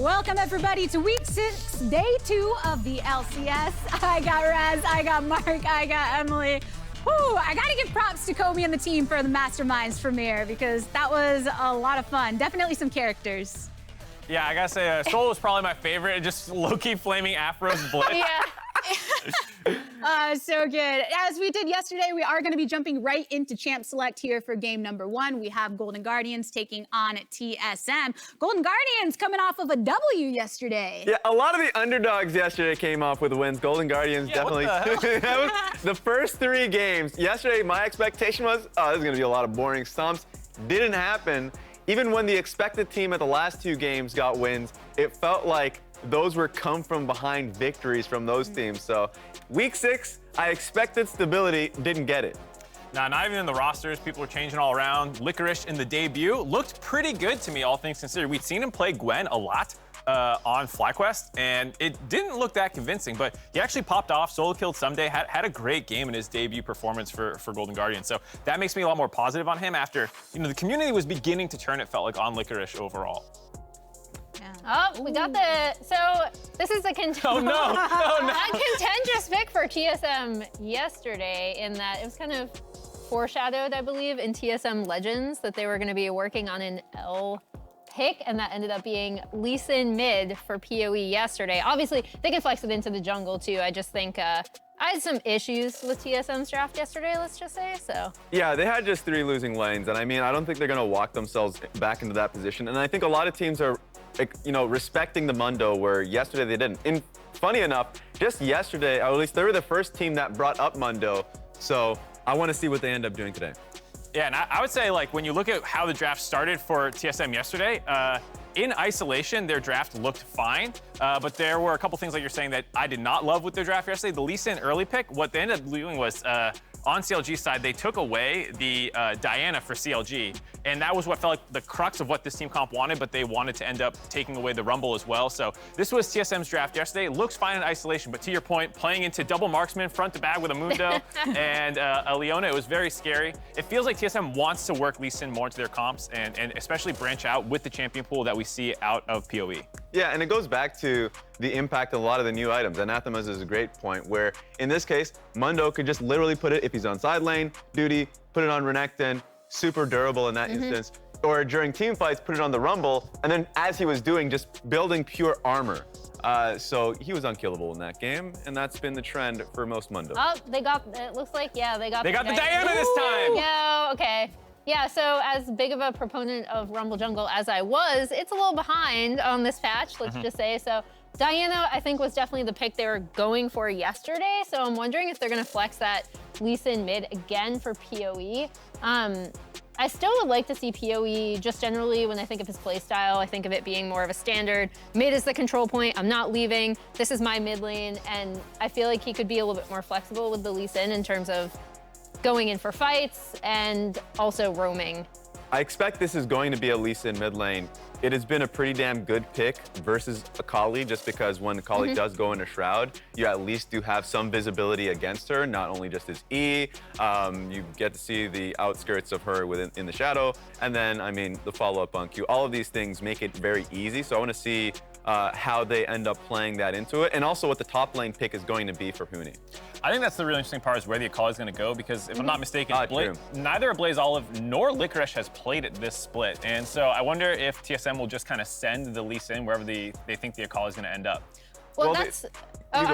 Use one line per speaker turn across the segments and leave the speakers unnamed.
Welcome everybody to week 6, day 2 of the LCS. I got Raz, I got Mark, I got Emily. Whew, I gotta give props to Kobe and the team for the Masterminds premiere because that was a lot of fun. Definitely some characters.
Yeah, I gotta say, Soul was probably my favorite. Just low-key flaming Afro's blitz.
Yeah. So good. As we did yesterday, we are going to be jumping right into Champ Select here for game number 1. We have Golden Guardians taking on TSM. Golden Guardians coming off of a W yesterday.
Yeah, a lot of the underdogs yesterday came off with wins. Golden Guardians definitely. That was the first 3 games. Yesterday, my expectation was, oh, this is going to be a lot of boring stumps. Didn't happen. Even when the expected team at the last 2 games got wins, it felt like those were come from behind victories from those teams. So week 6, I expected stability, didn't get it.
Nah, not even in the rosters. People were changing all around. Licorice in the debut looked pretty good to me, all things considered. We'd seen him play Gwen a lot on FlyQuest, and it didn't look that convincing, but he actually popped off, solo killed Someday, had a great game in his debut performance for Golden Guardians. So that makes me a lot more positive on him after, the community was beginning to turn, it felt like, on Licorice overall.
Oh, we got so this is a contentious pick for TSM yesterday in that it was kind of foreshadowed, I believe, in TSM Legends that they were going to be working on an L pick, and that ended up being Lee Sin mid for PoE yesterday. Obviously, they can flex it into the jungle too. I just think I had some issues with TSM's draft yesterday, let's just say, so.
Yeah, they had just 3 losing lanes, and I mean, I don't think they're going to walk themselves back into that position, and I think a lot of teams are respecting the Mundo where yesterday they didn't. And funny enough, just yesterday, or at least they were the first team that brought up Mundo, so I want to see what they end up doing today.
Yeah, and I would say, like, when you look at how the draft started for TSM yesterday, in isolation, their draft looked fine, but there were a couple things like you're saying that I did not love with their draft yesterday. The Lee Sin early pick, what they ended up doing was, on CLG's side, they took away the Diana for CLG, and that was what felt like the crux of what this team comp wanted, but they wanted to end up taking away the Rumble as well. So this was TSM's draft yesterday. Looks fine in isolation, but to your point, playing into double marksman, front to back with a Mundo and a Leona, it was very scary. It feels like TSM wants to work Lee Sin more into their comps and especially branch out with the champion pool that we see out of PoE.
Yeah, and it goes back to the impact of a lot of the new items. Anathema's is a great point where, in this case, Mundo could just literally put it, if he's on side lane, duty, put it on Renekton, super durable in that instance. Or during team fights, put it on the Rumble, and then as he was doing, just building pure armor. So he was unkillable in that game, and that's been the trend for most Mundo.
Oh, it looks like, yeah, they got
the Diana this time!
No, okay. Yeah, so as big of a proponent of Rumble Jungle as I was, it's a little behind on this patch, let's just say. So Diana, I think, was definitely the pick they were going for yesterday. So I'm wondering if they're going to flex that Lee Sin mid again for PoE. I still would like to see PoE just generally when I think of his playstyle. I think of it being more of a standard. Mid is the control point. I'm not leaving. This is my mid lane. And I feel like he could be a little bit more flexible with the Lee Sin in terms of going in for fights and also roaming.
I expect this is going to be a Lee Sin mid lane. It has been a pretty damn good pick versus Akali, just because when Akali does go into Shroud, you at least do have some visibility against her, not only just his E, you get to see the outskirts of her in the shadow, and then, I mean, the follow-up on Q. All of these things make it very easy, so I want to see how they end up playing that into it, and also what the top lane pick is going to be for Huni.
I think that's the really interesting part is where the Akali is going to go, because if I'm not mistaken, neither Blaze Olive nor Licorice has played at this split. And so I wonder if TSM will just kind of send the Lee Sin wherever they think the Akali is going to end up.
Well, I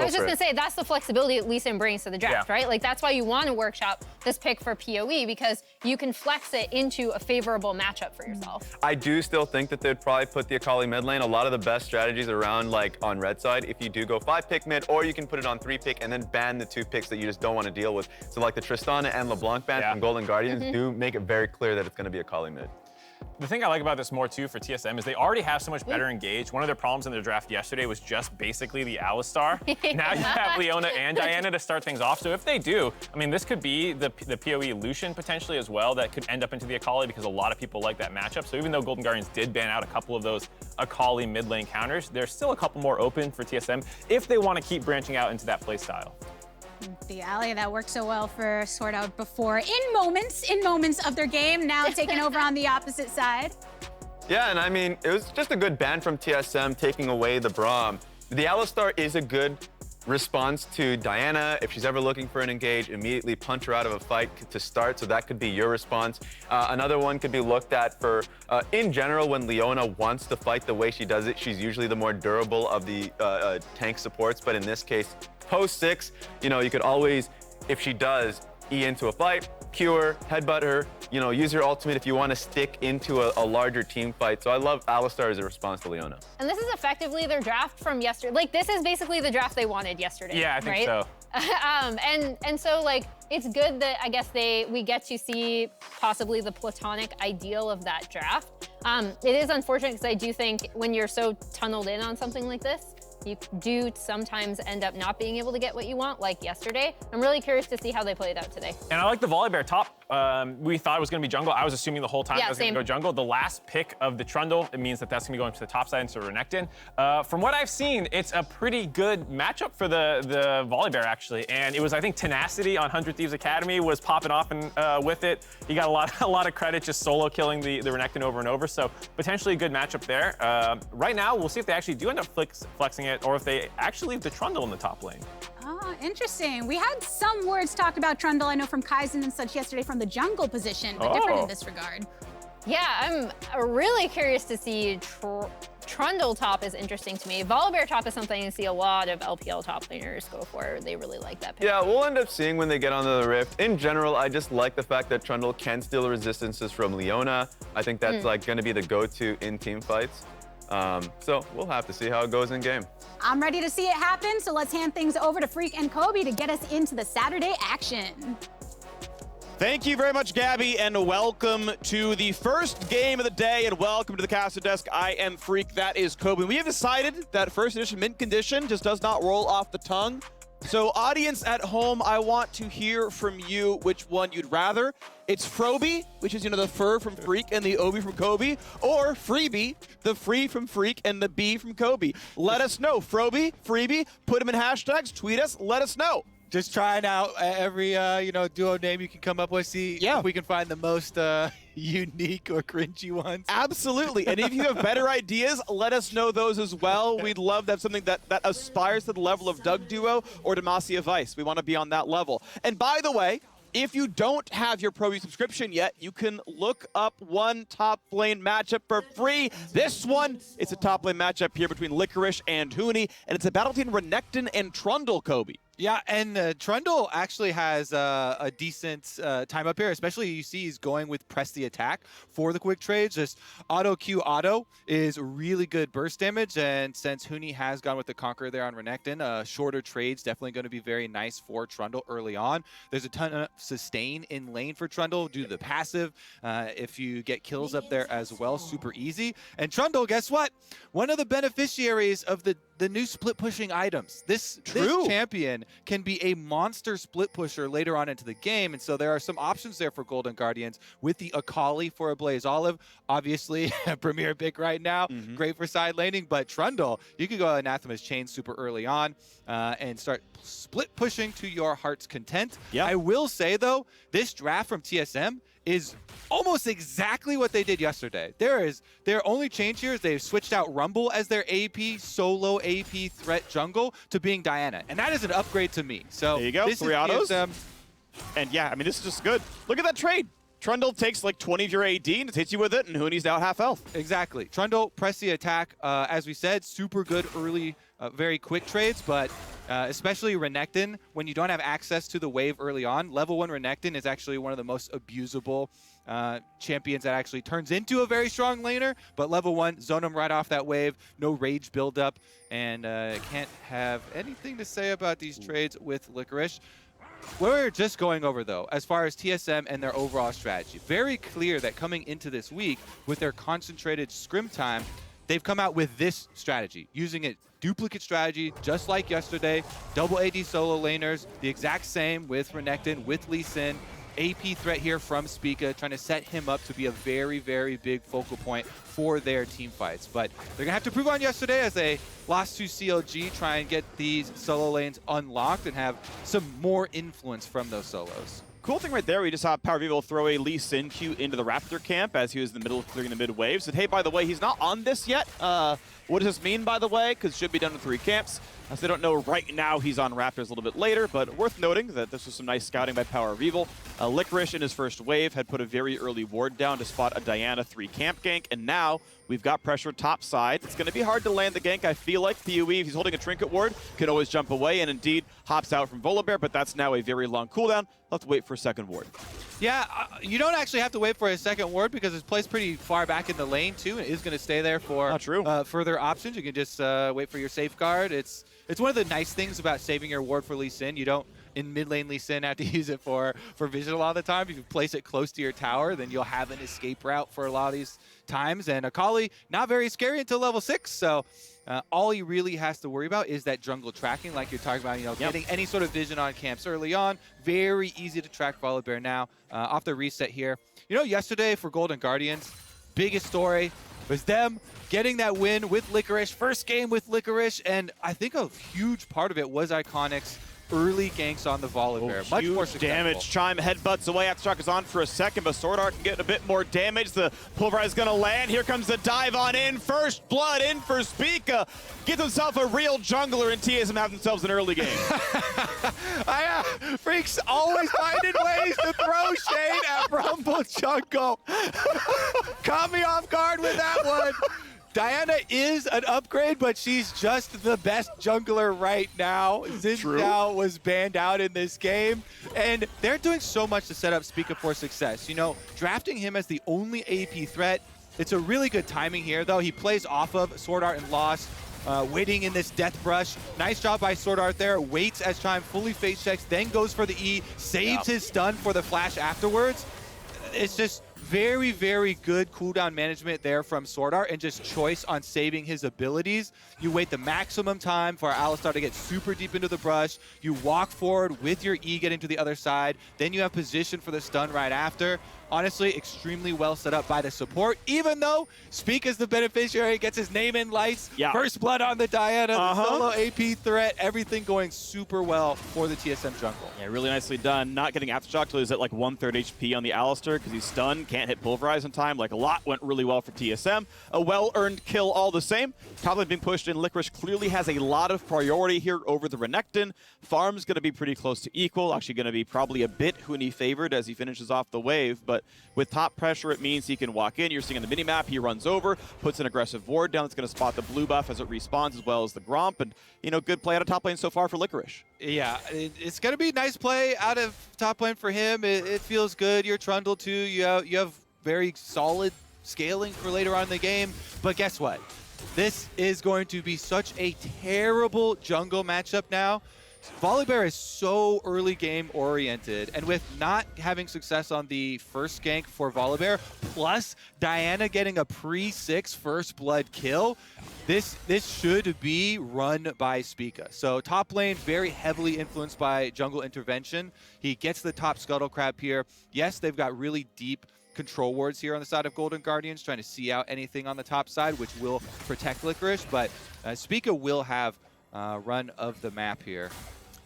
was just going to say, that's the flexibility that Lee Sin brings to the draft, right? Like, that's why you want to workshop this pick for PoE, because you can flex it into a favorable matchup for yourself.
I do still think that they'd probably put the Akali mid lane. A lot of the best strategies around, like, on red side, if you do go 5-pick mid, or you can put it on 3-pick and then ban the 2 picks that you just don't want to deal with. So, like, the Tristana and LeBlanc ban from Golden Guardians do make it very clear that it's going to be Akali mid.
The thing I like about this more, too, for TSM is they already have so much better engaged. One of their problems in their draft yesterday was just basically the Alistar. Now you have Leona and Diana to start things off. So if they do, I mean, this could be the PoE Lucian potentially as well that could end up into the Akali, because a lot of people like that matchup. So even though Golden Guardians did ban out a couple of those Akali mid lane counters, there's still a couple more open for TSM if they want to keep branching out into that play style.
The ally that worked so well for Sword Out before, in moments of their game, now taking over on the opposite side.
Yeah, and I mean, it was just a good ban from TSM taking away the Braum. The Alistar is a good response to Diana. If she's ever looking for an engage, immediately punch her out of a fight to start, so that could be your response. Another one could be looked at for, in general, when Leona wants to fight the way she does it, she's usually the more durable of the tank supports, but in this case, post 6, you know, you could always, if she does, E into a fight, Q her, headbutt her, you know, use your ultimate if you want to stick into a larger team fight. So I love Alistar as a response to Leona.
And this is effectively their draft from yesterday. Like, this is basically the draft they wanted yesterday.
Yeah, I think
right?
so.
And so, like, it's good that I guess we get to see possibly the platonic ideal of that draft. It is unfortunate because I do think when you're so tunneled in on something like this, you do sometimes end up not being able to get what you want, like yesterday. I'm really curious to see how they play it out today.
And I like the Volibear top. We thought it was going to be jungle. I was assuming the whole time it was going to go jungle. The last pick of the Trundle, it means that that's going to be going to the top side instead of Renekton. From what I've seen, it's a pretty good matchup for the Volibear, actually. And it was, I think, Tenacity on 100 Thieves Academy was popping off and with it. He got a lot of credit just solo killing the Renekton over and over. So potentially a good matchup there. Right now, we'll see if they actually do end up flexing it or if they actually leave the Trundle in the top lane.
Oh, interesting. We had some words talked about Trundle, I know from Kaizen and such yesterday from the jungle position, but different in this regard.
Yeah, I'm really curious to see Trundle top is interesting to me. Volibear top is something I see a lot of LPL top laners go for. They really like that pick.
Yeah, we'll end up seeing when they get onto the Rift. In general, I just like the fact that Trundle can steal resistances from Leona. I think that's like going to be the go-to in team fights. So we'll have to see how it goes in game.
I'm ready to see it happen, so let's hand things over to Freak and Kobe to get us into the Saturday action.
Thank you very much, Gabby, and welcome to the first game of the day, and welcome to the caster desk. I am Freak, that is Kobe. We have decided that first edition mint condition just does not roll off the tongue. So audience at home, I want to hear from you which one you'd rather. It's Froby, which is, you know, the fur from Freak and the Obi from Kobe, or Freebie, the free from Freak and the B from Kobe. Let us know. Froby, Freebie, put them in hashtags, tweet us, let us know.
Just trying out every, duo name you can come up with. See if we can find the most unique or cringy ones.
Absolutely. And if you have better ideas, let us know those as well. We'd love to have something that aspires to the level of Doug Duo or Demacia Vice. We want to be on that level. And by the way, if you don't have your Pro V subscription yet, you can look up one top lane matchup for free. This one, it's a top lane matchup here between Licorice and Huni, and it's a battle between Renekton and Trundle, Kobe.
Yeah, and Trundle actually has a decent time up here, especially you see he's going with press the attack for the quick trades. Just auto Q auto is really good burst damage, and since Huni has gone with the Conqueror there on Renekton, shorter trades definitely going to be very nice for Trundle early on. There's a ton of sustain in lane for Trundle due to the passive. If you get kills up there as well, super easy. And Trundle, guess what? One of the beneficiaries of the new split pushing items. This champion can be a monster split pusher later on into the game, and so there are some options there for Golden Guardians with the Akali for a Blaze Olive. Obviously, a premier pick right now, great for side laning, but Trundle, you could go Anathema's Chain super early on and start split pushing to your heart's content. Yep. I will say, though, this draft from TSM is almost exactly what they did yesterday. Their only change here is they've switched out Rumble as their AP, solo AP threat jungle to being Diana. And that is an upgrade to me. So
there you go,
this
3 autos. And yeah, I mean, this is just good. Look at that trade. Trundle takes like 20 of your AD and hits you with it, and Huni's now half health.
Exactly. Trundle, press the attack. As we said, super good early, very quick trades, but especially Renekton, when you don't have access to the wave early on, level 1 Renekton is actually one of the most abusable champions that actually turns into a very strong laner, but level 1, zone him right off that wave, no rage buildup, and can't have anything to say about these trades with Licorice. We're just going over, though, as far as TSM and their overall strategy. Very clear that coming into this week with their concentrated scrim time, they've come out with this strategy, using it duplicate strategy, just like yesterday. Double AD solo laners, the exact same with Renekton, with Lee Sin. AP threat here from Spica, trying to set him up to be a very, very big focal point for their team fights. But they're going to have to prove on yesterday as they lost to CLG, try and get these solo lanes unlocked and have some more influence from those solos.
cool thing right there, we just saw Power Vivo throw a Lee Sin Q into the Raptor camp as he was in the middle of clearing the mid wave. Said, hey, by the way, he's not on this yet. What does this mean, by the way? Because it should be done in 3 camps. As they don't know right now, he's on Raptors a little bit later, but worth noting that this was some nice scouting by Power of Evil. Licorice in his first wave had put a very early ward down to spot a Diana 3 camp gank, and now we've got pressure top side. It's going to be hard to land the gank, I feel like. PoE, if he's holding a trinket ward, can always jump away, and indeed hops out from Volibear, but that's now a very long cooldown. We'll have to wait for a second ward.
Yeah, you don't actually have to wait for a second ward because it's placed pretty far back in the lane too, and it is going to stay there for further options. You can just wait for your safeguard. It's one of the nice things about saving your ward for Lee Sin. You don't, in mid lane Lee Sin, have to use it for visual all the time. If you place it close to your tower, then you'll have an escape route for a lot of these times. And Akali, not very scary until level 6, so all he really has to worry about is that jungle tracking, like you're talking about, you know, getting any sort of vision on camps early on. Very easy to track Volibear now. Off the reset here. You know, yesterday for Golden Guardians, biggest story was them getting that win with Licorice, first game with Licorice, and I think a huge part of it was Iconic's early ganks on the Volibear. Much more successful.
Damage. Chime headbutts away. Aftershock is on for a second, but Sword Art can get a bit more damage. The Pulverize is going to land. Here comes the dive on in. First blood in for Spica. Gets himself a real jungler, and TSM have themselves an early game.
Freaks always finding ways to throw shade at Rumble Jungle. Caught me off guard with that one. Diana is an upgrade, but she's just the best jungler right now. Xin was banned out in this game, and they're doing so much to set up Spica for success. You know, drafting him as the only AP threat, it's a really good timing here, though. He plays off of Sword Art and Lost, waiting in this Death Brush. Nice job by Sword Art there. Waits as Chime fully face checks, then goes for the E, saves his stun for the flash afterwards. It's just very, very good cooldown management there from Sword Art and just choice on saving his abilities. You wait the maximum time for Alistar to get super deep into the brush. You walk forward with your E getting to the other side. Then you have position for the stun right after. Honestly, extremely well set up by the support, even though Speak is the beneficiary, gets his name in lights. First blood on the Diana, the solo AP threat, everything going super well for the TSM jungle.
Yeah, really nicely done. Not getting Aftershock till he's at like 1/3 HP on the Alistar because he's stunned, can't hit Pulverize in time. Like a lot went really well for TSM. A well-earned kill all the same. Top lane being pushed in. Licorice clearly has a lot of priority here over the Renekton. Farm's going to be pretty close to equal. Actually going to be probably a bit Huni favored as he finishes off the wave, but with top pressure, it means he can walk in. You're seeing on the minimap, he runs over, puts an aggressive ward down. That's going to spot the blue buff as it respawns, as well as the Gromp. And, you know, good play out of top lane so far for Licorice.
Yeah, it's going to be nice play out of top lane for him. It feels good. You're Trundle too. You have very solid scaling for later on in the game. But guess what? This is going to be such a terrible jungle matchup now. Volibear is so early game oriented, and with not having success on the first gank for Volibear, plus Diana getting a pre-6 first blood kill, this should be run by Spica. So top lane very heavily influenced by jungle intervention. He gets the top Scuttle Crab here. Yes, they've got really deep control wards here on the side of Golden Guardians, trying to see out anything on the top side, which will protect Licorice, but Spica will have run of the map here.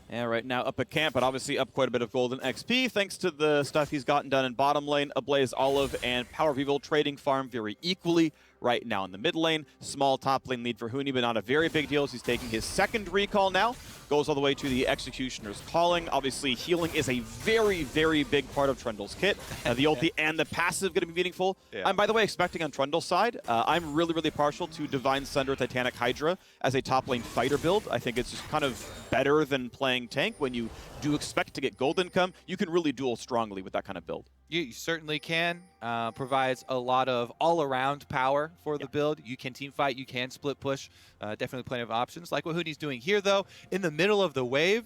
Yeah, right now up at camp, but obviously up quite a bit of golden XP thanks to the stuff he's gotten done in bottom lane. Ablaze Olive and Power of Evil trading farm very equally right now in the mid lane. Small top lane lead for Huni, but not a very big deal as he's taking his second recall now. Goes all the way to the Executioner's Calling. Obviously, healing is a very, very big part of Trundle's kit. The ulti and the passive going to be meaningful. I'm, by the way, expecting on Trundle's side, I'm really, really partial to Divine Sunder Titanic Hydra as a top lane fighter build. I think it's just kind of better than playing tank. When you do expect to get gold income, you can really duel strongly with that kind of build.
You certainly can. Provides a lot of all-around power for the build. You can team fight, you can split push. Definitely plenty of options. Like what Huni's doing here, though, in the middle of the wave,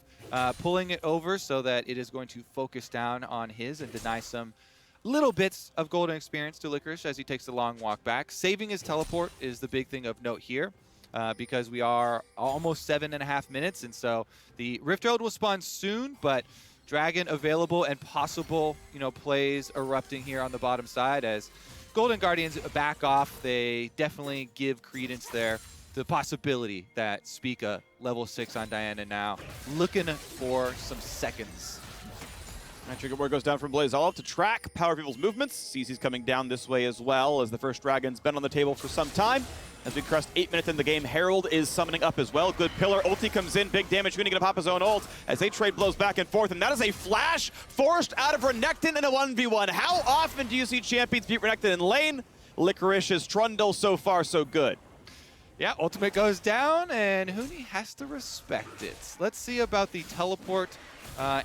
pulling it over so that it is going to focus down on his and deny some little bits of golden experience to Licorice as he takes the long walk back. Saving his teleport is the big thing of note here. Because we are almost 7.5 minutes, and so the Rift Herald will spawn soon, but Dragon available and possible, you know, plays erupting here on the bottom side as Golden Guardians back off. They definitely give credence there to the possibility that Spica level 6 on Diana now, looking for some seconds.
Trigger Ward goes down from Blaze Olive to track Power People's movements. CC's coming down this way as well, as the first dragon's been on the table for some time. As we crest 8 minutes in the game, Herald is summoning up as well. Good pillar. Ulti comes in, big damage. Huni gonna pop his own ult as they trade blows back and forth, and that is a flash forced out of Renekton in a 1v1. How often do you see champions beat Renekton in lane? Licorice's Trundle, so far so good.
Yeah, ultimate goes down, and Huni has to respect it. Let's see about the teleport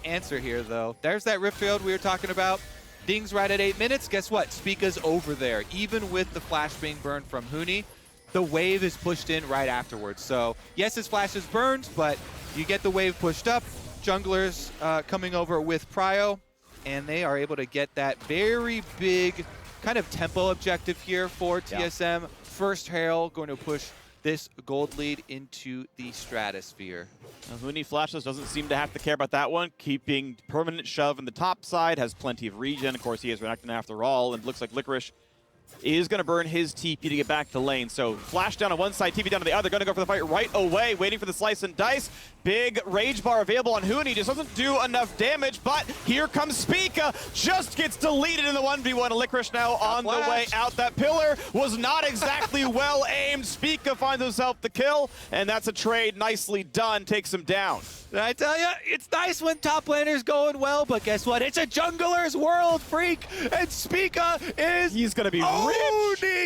answer here, though. There's that Rift Field we were talking about. Ding's right at 8 minutes. Guess what? Spica's over there. Even with the flash being burned from Huni, the wave is pushed in right afterwards. So, yes, his flash is burned, but you get the wave pushed up. Junglers coming over with Prio, and they are able to get that very big kind of tempo objective here for TSM. Yeah. First Herald going to push this gold lead into the stratosphere.
Huni flashes, doesn't seem to have to care about that one. Keeping permanent shove in the top side, has plenty of regen. Of course, he is Renekton after all, and looks like Licorice is going to burn his TP to get back to lane. So flash down on one side, TP down to the other. Going to go for the fight right away, waiting for the slice and dice. Big rage bar available on Huni. Just doesn't do enough damage, but here comes Spica. Just gets deleted in the 1v1. Licorice now on the way out. That pillar was not exactly well aimed. Spica finds himself the kill, and that's a trade nicely done. Takes him down.
Did I tell you, it's nice when top laner's going well, but guess what? It's a jungler's world, Freak, and Spica is
He's going to be
owning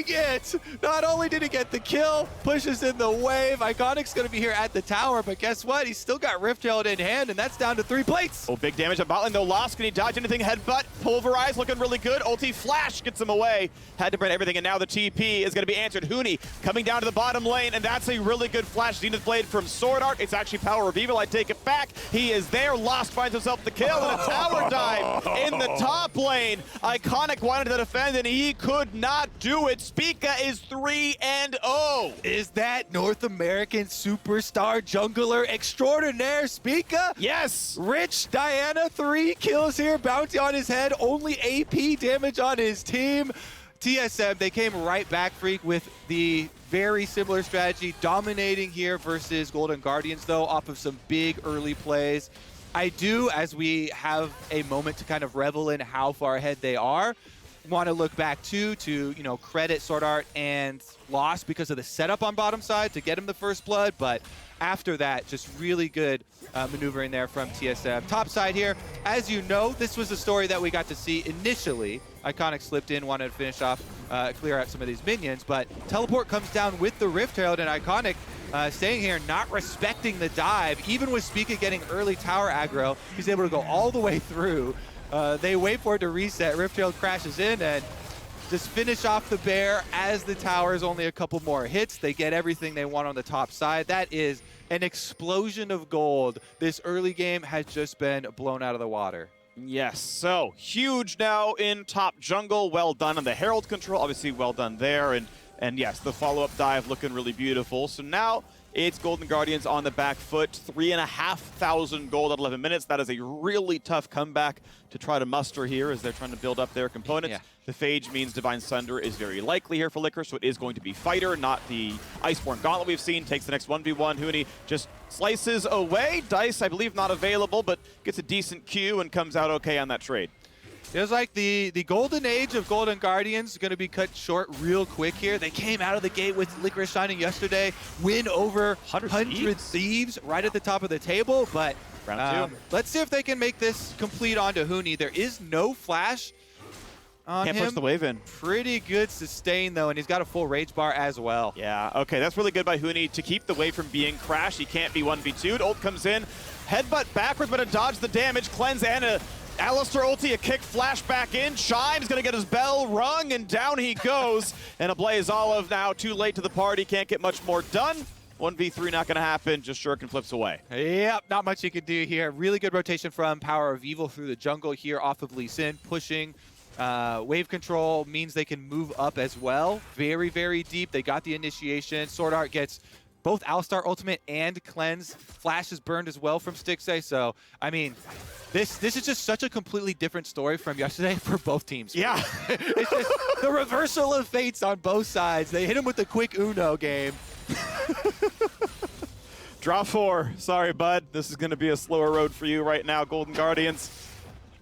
it. Not only did he get the kill, pushes in the wave. Iconic's going to be here at the tower, but guess what? He's still got Rift Herald in hand, and that's down to 3 plates.
Oh, big damage on bot lane, no loss. Can he dodge anything? Headbutt, pulverize, looking really good. Ulti flash gets him away. Had to burn everything, and now the TP is going to be answered. Huni coming down to the bottom lane, and that's a really good flash Zenith Blade from Sword Art. It's actually Power of Evil. I take it back. He is there. Lost finds himself the kill, and a tower dive in the top lane. Iconic wanted to defend, and he could not do it. Spica is 3-0.
Is that North American superstar jungler extraordinaire Spica?
Yes.
Rich Diana, 3 kills here. Bounty on his head. Only AP damage on his team. TSM, they came right back, Freak, with the very similar strategy, dominating here versus Golden Guardians, though, off of some big early plays. I do, as we have a moment to kind of revel in how far ahead they are, want to look back too to, you know, credit Sword Art and Lost because of the setup on bottom side to get him the first blood, but after that, just really good maneuvering there from TSM. Top side here, as you know, this was a story that we got to see initially. Iconic slipped in, wanted to finish off, clear out some of these minions, but Teleport comes down with the Rift Herald, and Iconic staying here, not respecting the dive. Even with Spica getting early tower aggro, he's able to go all the way through. They wait for it to reset. Rift Herald crashes in and just finish off the bear as the tower is only a couple more hits. They get everything they want on the top side. That is an explosion of gold. This early game has just been blown out of the water.
Yes, so huge now in top jungle. Well done on the Herald control. Obviously well done there. And yes, the follow-up dive looking really beautiful. So now it's Golden Guardians on the back foot. 3,500 gold at 11 minutes. That is a really tough comeback to try to muster here as they're trying to build up their components. Yeah. The Phage means Divine Sunder is very likely here for Licorice, so it is going to be Fighter, not the Iceborne Gauntlet we've seen. Takes the next 1v1. Huni just slices away. Dice, I believe, not available, but gets a decent Q and comes out okay on that trade.
Feels like the golden age of Golden Guardians is going to be cut short real quick here. They came out of the gate with Licorice shining yesterday, win over 100 Thieves right at the top of the table, but let's see if they can make this complete onto Huni. There is no flash on him.
Can't push the wave in.
Pretty good sustain, though, and he's got a full rage bar as well.
Yeah, okay, that's really good by Huni to keep the wave from being crashed. He can't be 1v2'd. Ult comes in, headbutt backwards, but to dodge the damage, cleanse and a Alistar ulti, a kick flash back in. Chime's gonna get his bell rung, and down he goes. And a Blaze Olive now too late to the party, can't get much more done. 1v3 not gonna happen, just Shuriken flips away.
Yep, not much you can do here. Really good rotation from Power of Evil through the jungle here off of Lee Sin, pushing. Wave control means they can move up as well. Very, very deep. They got the initiation. Sword Art gets both Alistar Ultimate and Cleanse. Flash is burned as well from Stixxay. So, I mean, this is just such a completely different story from yesterday for both teams.
Yeah.
It's just the reversal of fates on both sides. They hit him with the quick Uno game.
Draw 4. Sorry, bud. This is going to be a slower road for you right now, Golden Guardians.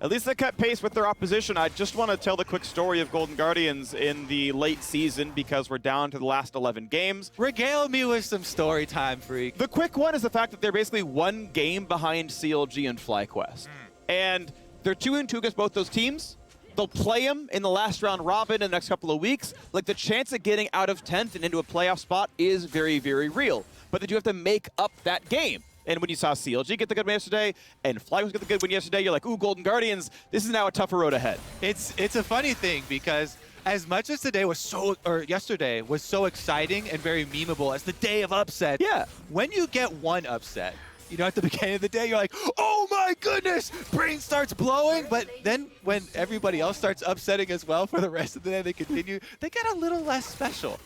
At least they kept pace with their opposition. I just want to tell the quick story of Golden Guardians in the late season because we're down to the last 11 games.
Regale me with some story time, Freak.
The quick one is the fact that they're basically one game behind CLG and FlyQuest. And they're 2-2 against both those teams. They'll play them in the last round robin in the next couple of weeks. Like, the chance of getting out of 10th and into a playoff spot is very, very real. But they do have to make up that game. And when you saw CLG get the good win yesterday and FlyQuest get the good win yesterday, you're like, ooh, Golden Guardians, this is now a tougher road ahead.
It's a funny thing because as much as yesterday was so exciting and very memeable as the day of upset,
Yeah.
when you get one upset, you know, at the beginning of the day, you're like, oh my goodness, brain starts blowing. But then when everybody else starts upsetting as well for the rest of the day, they continue, they get a little less special.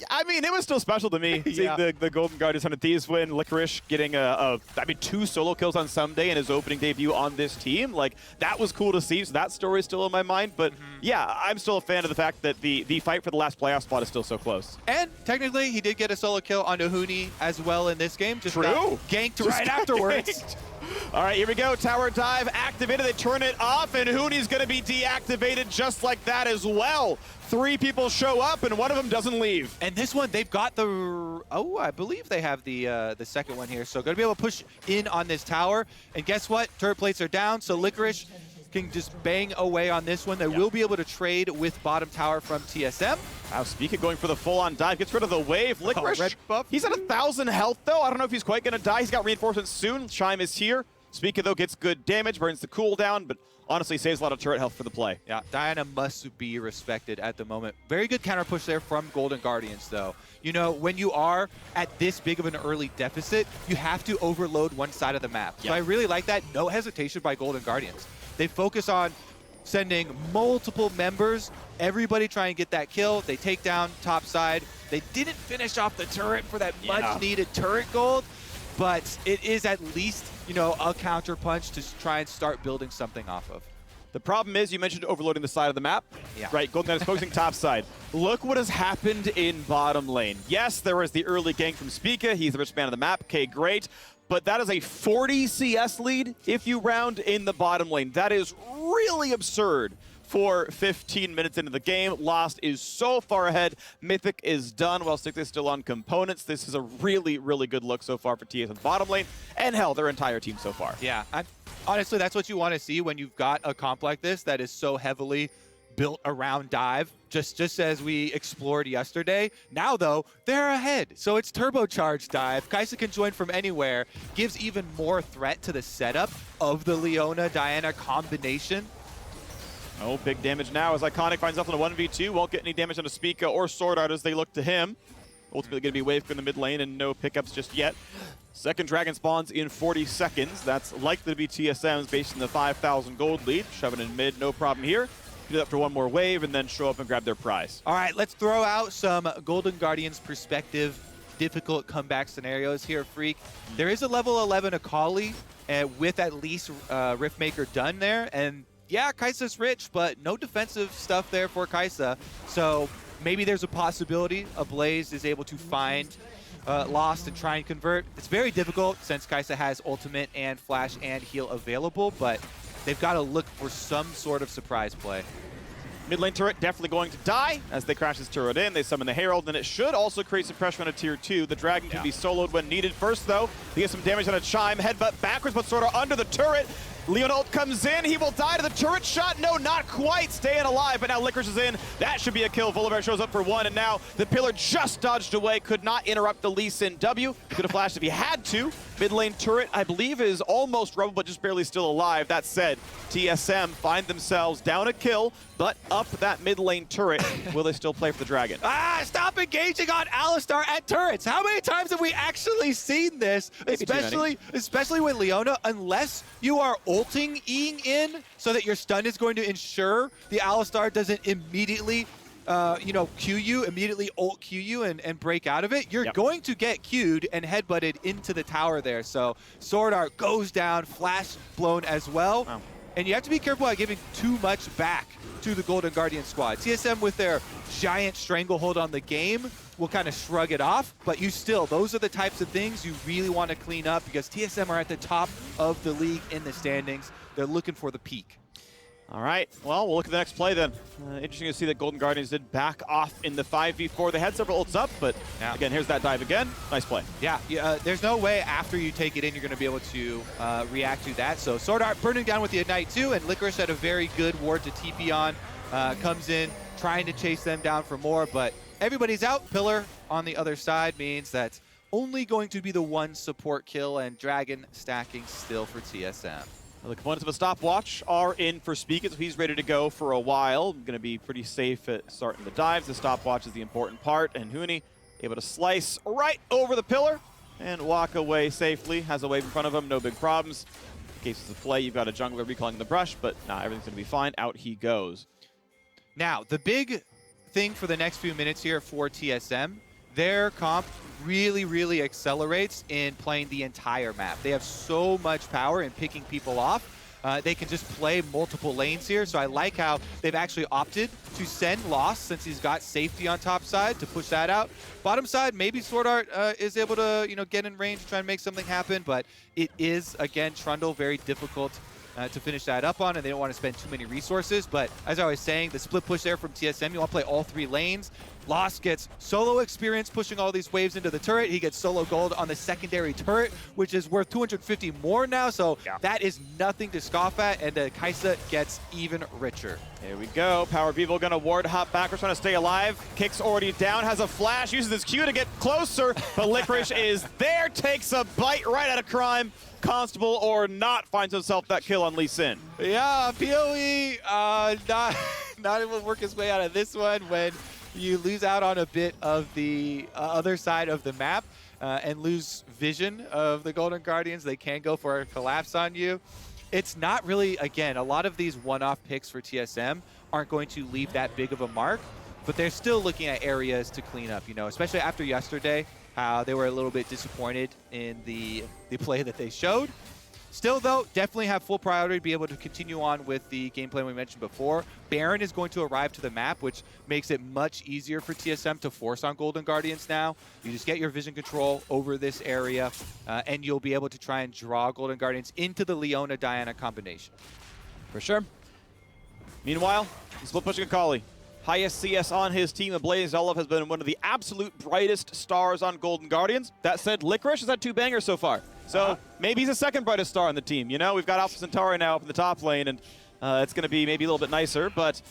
I mean, it was still special to me.
Yeah.
Seeing the Golden Guardians 100 Thieves win, Licorice getting two solo kills on Sunday in his opening debut on this team. Like, that was cool to see. So that story is still in my mind. But yeah, I'm still a fan of the fact that the fight for the last playoff spot is still so close.
And technically, he did get a solo kill on Ohuni as well in this game. Just got ganked right afterwards.
All right, here we go. Tower dive activated. They turn it off, and Hooney's going to be deactivated just like that as well. 3 people show up, and one of them doesn't leave.
And this one, they've got I believe they have the second one here. So going to be able to push in on this tower. And guess what? Turret plates are down, so Licorice can just bang away on this one. They will be able to trade with bottom tower from TSM.
Wow, Speaker going for the full-on dive. Gets rid of the wave. Licorice,
red buff.
He's at 1,000 health, though. I don't know if he's quite going to die. He's got reinforcements soon. Chime is here. Speaker, though, gets good damage, burns the cooldown, but honestly saves a lot of turret health for the play.
Yeah, Diana must be respected at the moment. Very good counter push there from Golden Guardians, though. You know, when you are at this big of an early deficit, you have to overload one side of the map.
Yep.
So I really like that. No hesitation by Golden Guardians. They focus on sending multiple members, everybody try and get that kill. They take down top side. They didn't finish off the turret for that much-needed turret gold, but it is at least, you know, a counter punch to try and start building something off of.
The problem is, you mentioned overloading the side of the map.
Yeah.
Right, Golden Guardians focusing top side. Look what has happened in bottom lane. Yes, there was the early gank from Spica. He's the rich man of the map. Okay, great. But that is a 40 CS lead if you round in the bottom lane. That is really absurd for 15 minutes into the game. Lost is so far ahead. Mythic is done while Stick is still on components. This is a really, really good look so far for TS in bottom lane. And hell, their entire team so far.
Yeah, honestly, that's what you want to see when you've got a comp like this that is so heavily built around dive, just as we explored yesterday. Now, though, they're ahead, so it's turbocharged dive. Kai'Sa can join from anywhere, gives even more threat to the setup of the Leona-Diana combination.
Oh, big damage now as Iconic finds himself in a 1v2. Won't get any damage onto Spica or Sword Art as they look to him. Ultimately going to be wave in the mid lane and no pickups just yet. Second Dragon spawns in 40 seconds. That's likely to be TSM's based on the 5,000 gold lead. Shoving in mid, no problem here. Do that for one more wave and then show up and grab their prize.
All right, let's throw out some Golden Guardians perspective, difficult comeback scenarios here, Freak. There is a level 11 Akali with at least Riftmaker done there. And yeah, Kai'Sa's rich, but no defensive stuff there for Kai'Sa. So maybe there's a possibility a Blaze is able to find Lost and try and convert. It's very difficult since Kai'Sa has ultimate and flash and heal available, but they've got to look for some sort of surprise play.
Mid lane turret definitely going to die as they crash this turret in. They summon the Herald, and it should also create some pressure on a tier 2. The Dragon can be soloed when needed. First, though, he gets some damage on a Chime. Headbutt backwards, but sort of under the turret. Leon ult comes in. He will die to the turret shot. No, not quite. Staying alive, but now Licorice is in. That should be a kill. Volibear shows up for 1, and now the pillar just dodged away. Could not interrupt the Lee Sin W. Could have flashed if he had to. Mid lane turret, I believe, is almost rubble, but just barely still alive. That said, TSM find themselves down a kill, but up that mid lane turret. Will they still play for the Dragon?
Stop engaging on Alistar at turrets. How many times have we actually seen this? Especially with Leona, unless you are ulting E'ing in so that your stun is going to ensure the Alistar doesn't immediately Q you, immediately ult Q you and break out of it, you're going to get Q'd and headbutted into the tower there. So Sword Art goes down, flash blown as well. Wow. And you have to be careful about giving too much back to the Golden Guardian squad. TSM with their giant stranglehold on the game will kind of shrug it off, but those are the types of things you really want to clean up because TSM are at the top of the league in the standings. They're looking for the peak.
All right, well, we'll look at the next play then. Interesting to see that Golden Guardians did back off in the 5v4. They had several ults up, but again, here's that dive again. Nice play.
Yeah, there's no way after you take it in you're going to be able to react to that. So Sword Art burning down with the Ignite too, and Licorice had a very good ward to TP on. Comes in, trying to chase them down for more, but everybody's out. Pillar on the other side means that's only going to be the one support kill, and Dragon stacking still for TSM.
The components of a stopwatch are in for Speakin', so he's ready to go for a while. Going to be pretty safe at starting the dives. The stopwatch is the important part, and Huni able to slice right over the pillar and walk away safely. Has a wave in front of him, no big problems. In case it's a play, you've got a jungler recalling the brush, but nah, everything's going to be fine. Out he goes.
Now, the big thing for the next few minutes here for TSM, their comp really accelerates in playing the entire map. They have so much power in picking people off. They can just play multiple lanes here, so I like how they've actually opted to send Lost since he's got safety on top side to push that out. Bottom side, maybe Sword Art is able to get in range, try and make something happen, but it is, again, Trundle, very difficult to finish that up on, and they don't want to spend too many resources. But as I was saying, the split push there from TSM, you want to play all 3 lanes. Lost gets solo experience pushing all these waves into the turret. He gets solo gold on the secondary turret, which is worth 250 more now, so that is nothing to scoff at, and Kaisa gets even richer.
Here we go. Power Vivo gonna ward hop backwards, trying to stay alive. Kick's already down, has a flash, uses his Q to get closer, but Licorice is there, takes a bite right out of Crime. Constable or not finds himself that kill on Lee Sin.
Yeah, PoE not able to work his way out of this one when you lose out on a bit of the other side of the map and lose vision of the Golden Guardians. They can go for a collapse on you. It's not really, again, a lot of these one-off picks for TSM aren't going to leave that big of a mark, but they're still looking at areas to clean up, especially after yesterday, how they were a little bit disappointed in the play that they showed. Still, though, definitely have full priority to be able to continue on with the game plan we mentioned before. Baron is going to arrive to the map, which makes it much easier for TSM to force on Golden Guardians now. You just get your vision control over this area, and you'll be able to try and draw Golden Guardians into the Leona-Diana combination.
For sure. Meanwhile, he's split pushing Akali. Highest CS on his team, the Blaze Olive has been one of the absolute brightest stars on Golden Guardians. That said, Licorice has had 2 bangers so far. So maybe he's the second brightest star on the team. We've got Alpha Centauri now up in the top lane, and it's going to be maybe a little bit nicer. But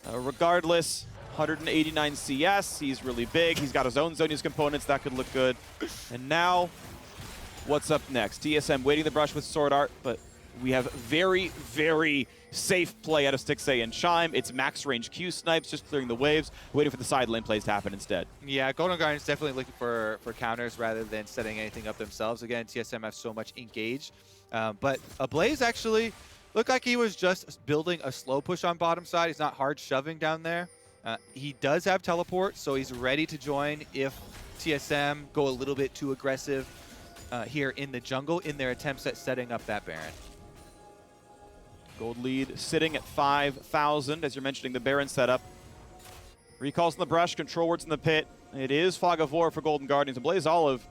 regardless, 189 CS, he's really big. He's got his own Zonia's components. That could look good. And now, what's up next? TSM waiting the brush with Sword Art, but we have very safe play out of Stixxay and Chime. It's max range Q snipes, just clearing the waves, waiting for the side lane plays to happen instead.
Yeah, Golden Guardians definitely looking for counters rather than setting anything up themselves. Again, TSM have so much engage. But Ablaze actually looked like he was just building a slow push on bottom side. He's not hard shoving down there. He does have teleport, so he's ready to join if TSM go a little bit too aggressive here in the jungle in their attempts at setting up that Baron.
Gold lead sitting at 5,000 as you're mentioning the Baron setup. Recalls in the brush, control wards in the pit. It is Fog of War for Golden Guardians. And Blaze Olive,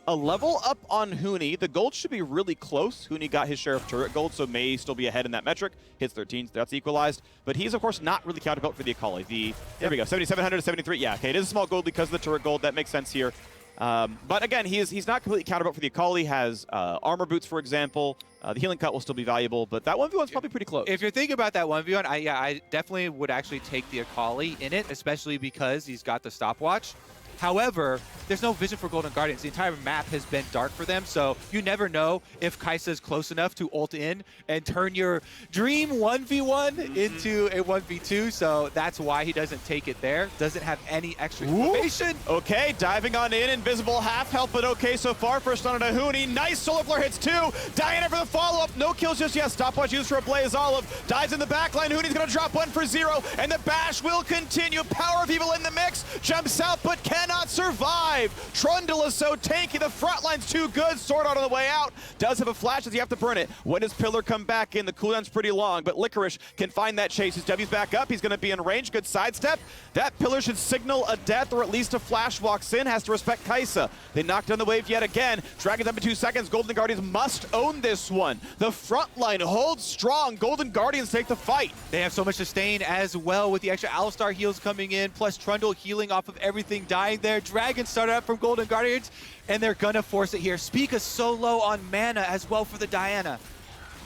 a level up on Huni. The gold should be really close. Huni got his share of turret gold, so may still be ahead in that metric. Hits 13, that's equalized. But he's, of course, not really counterbuilt for the Akali. There we go, 7,700 to 73. Yeah, okay, it is a small gold because of the turret gold. That makes sense here. But again, he's not completely counterbuilt for the Akali. Has armor boots, for example. The healing cut will still be valuable, but that 1v1's probably pretty close.
If you're thinking about that 1v1, I definitely would actually take the Akali in it, especially because he's got the stopwatch. However, there's no vision for Golden Guardians. The entire map has been dark for them, so you never know if Kaisa is close enough to ult in and turn your dream 1v1 into a 1v2, so that's why he doesn't take it there. Doesn't have any extra information.
Okay, diving on in, invisible half health, but okay so far. First on a Huni, nice solar flare hits 2. Diana for the follow-up, no kills just yet. Stopwatch used for a Blaze Olive. Dives in the backline, Huni's gonna drop 1 for 0, and the bash will continue. Power of Evil in the mix, jumps out, but can cannot survive. Trundle is so tanky. The front line's too good. Sword Art on the way out. Does have a flash as you have to burn it. When does Pillar come back in? The cooldown's pretty long, but Licorice can find that chase. His W's back up. He's going to be in range. Good sidestep. That Pillar should signal a death, or at least a flash walks in. Has to respect Kaisa. They knocked down the wave yet again. Dragon's up in 2 seconds. Golden Guardians must own this one. The front line holds strong. Golden Guardians take the fight.
They have so much sustain as well with the extra Alistar heals coming in, plus Trundle healing off of everything dying there. Dragon started up from Golden Guardians, and they're gonna force it here. Spica's so low on mana as well for the Diana.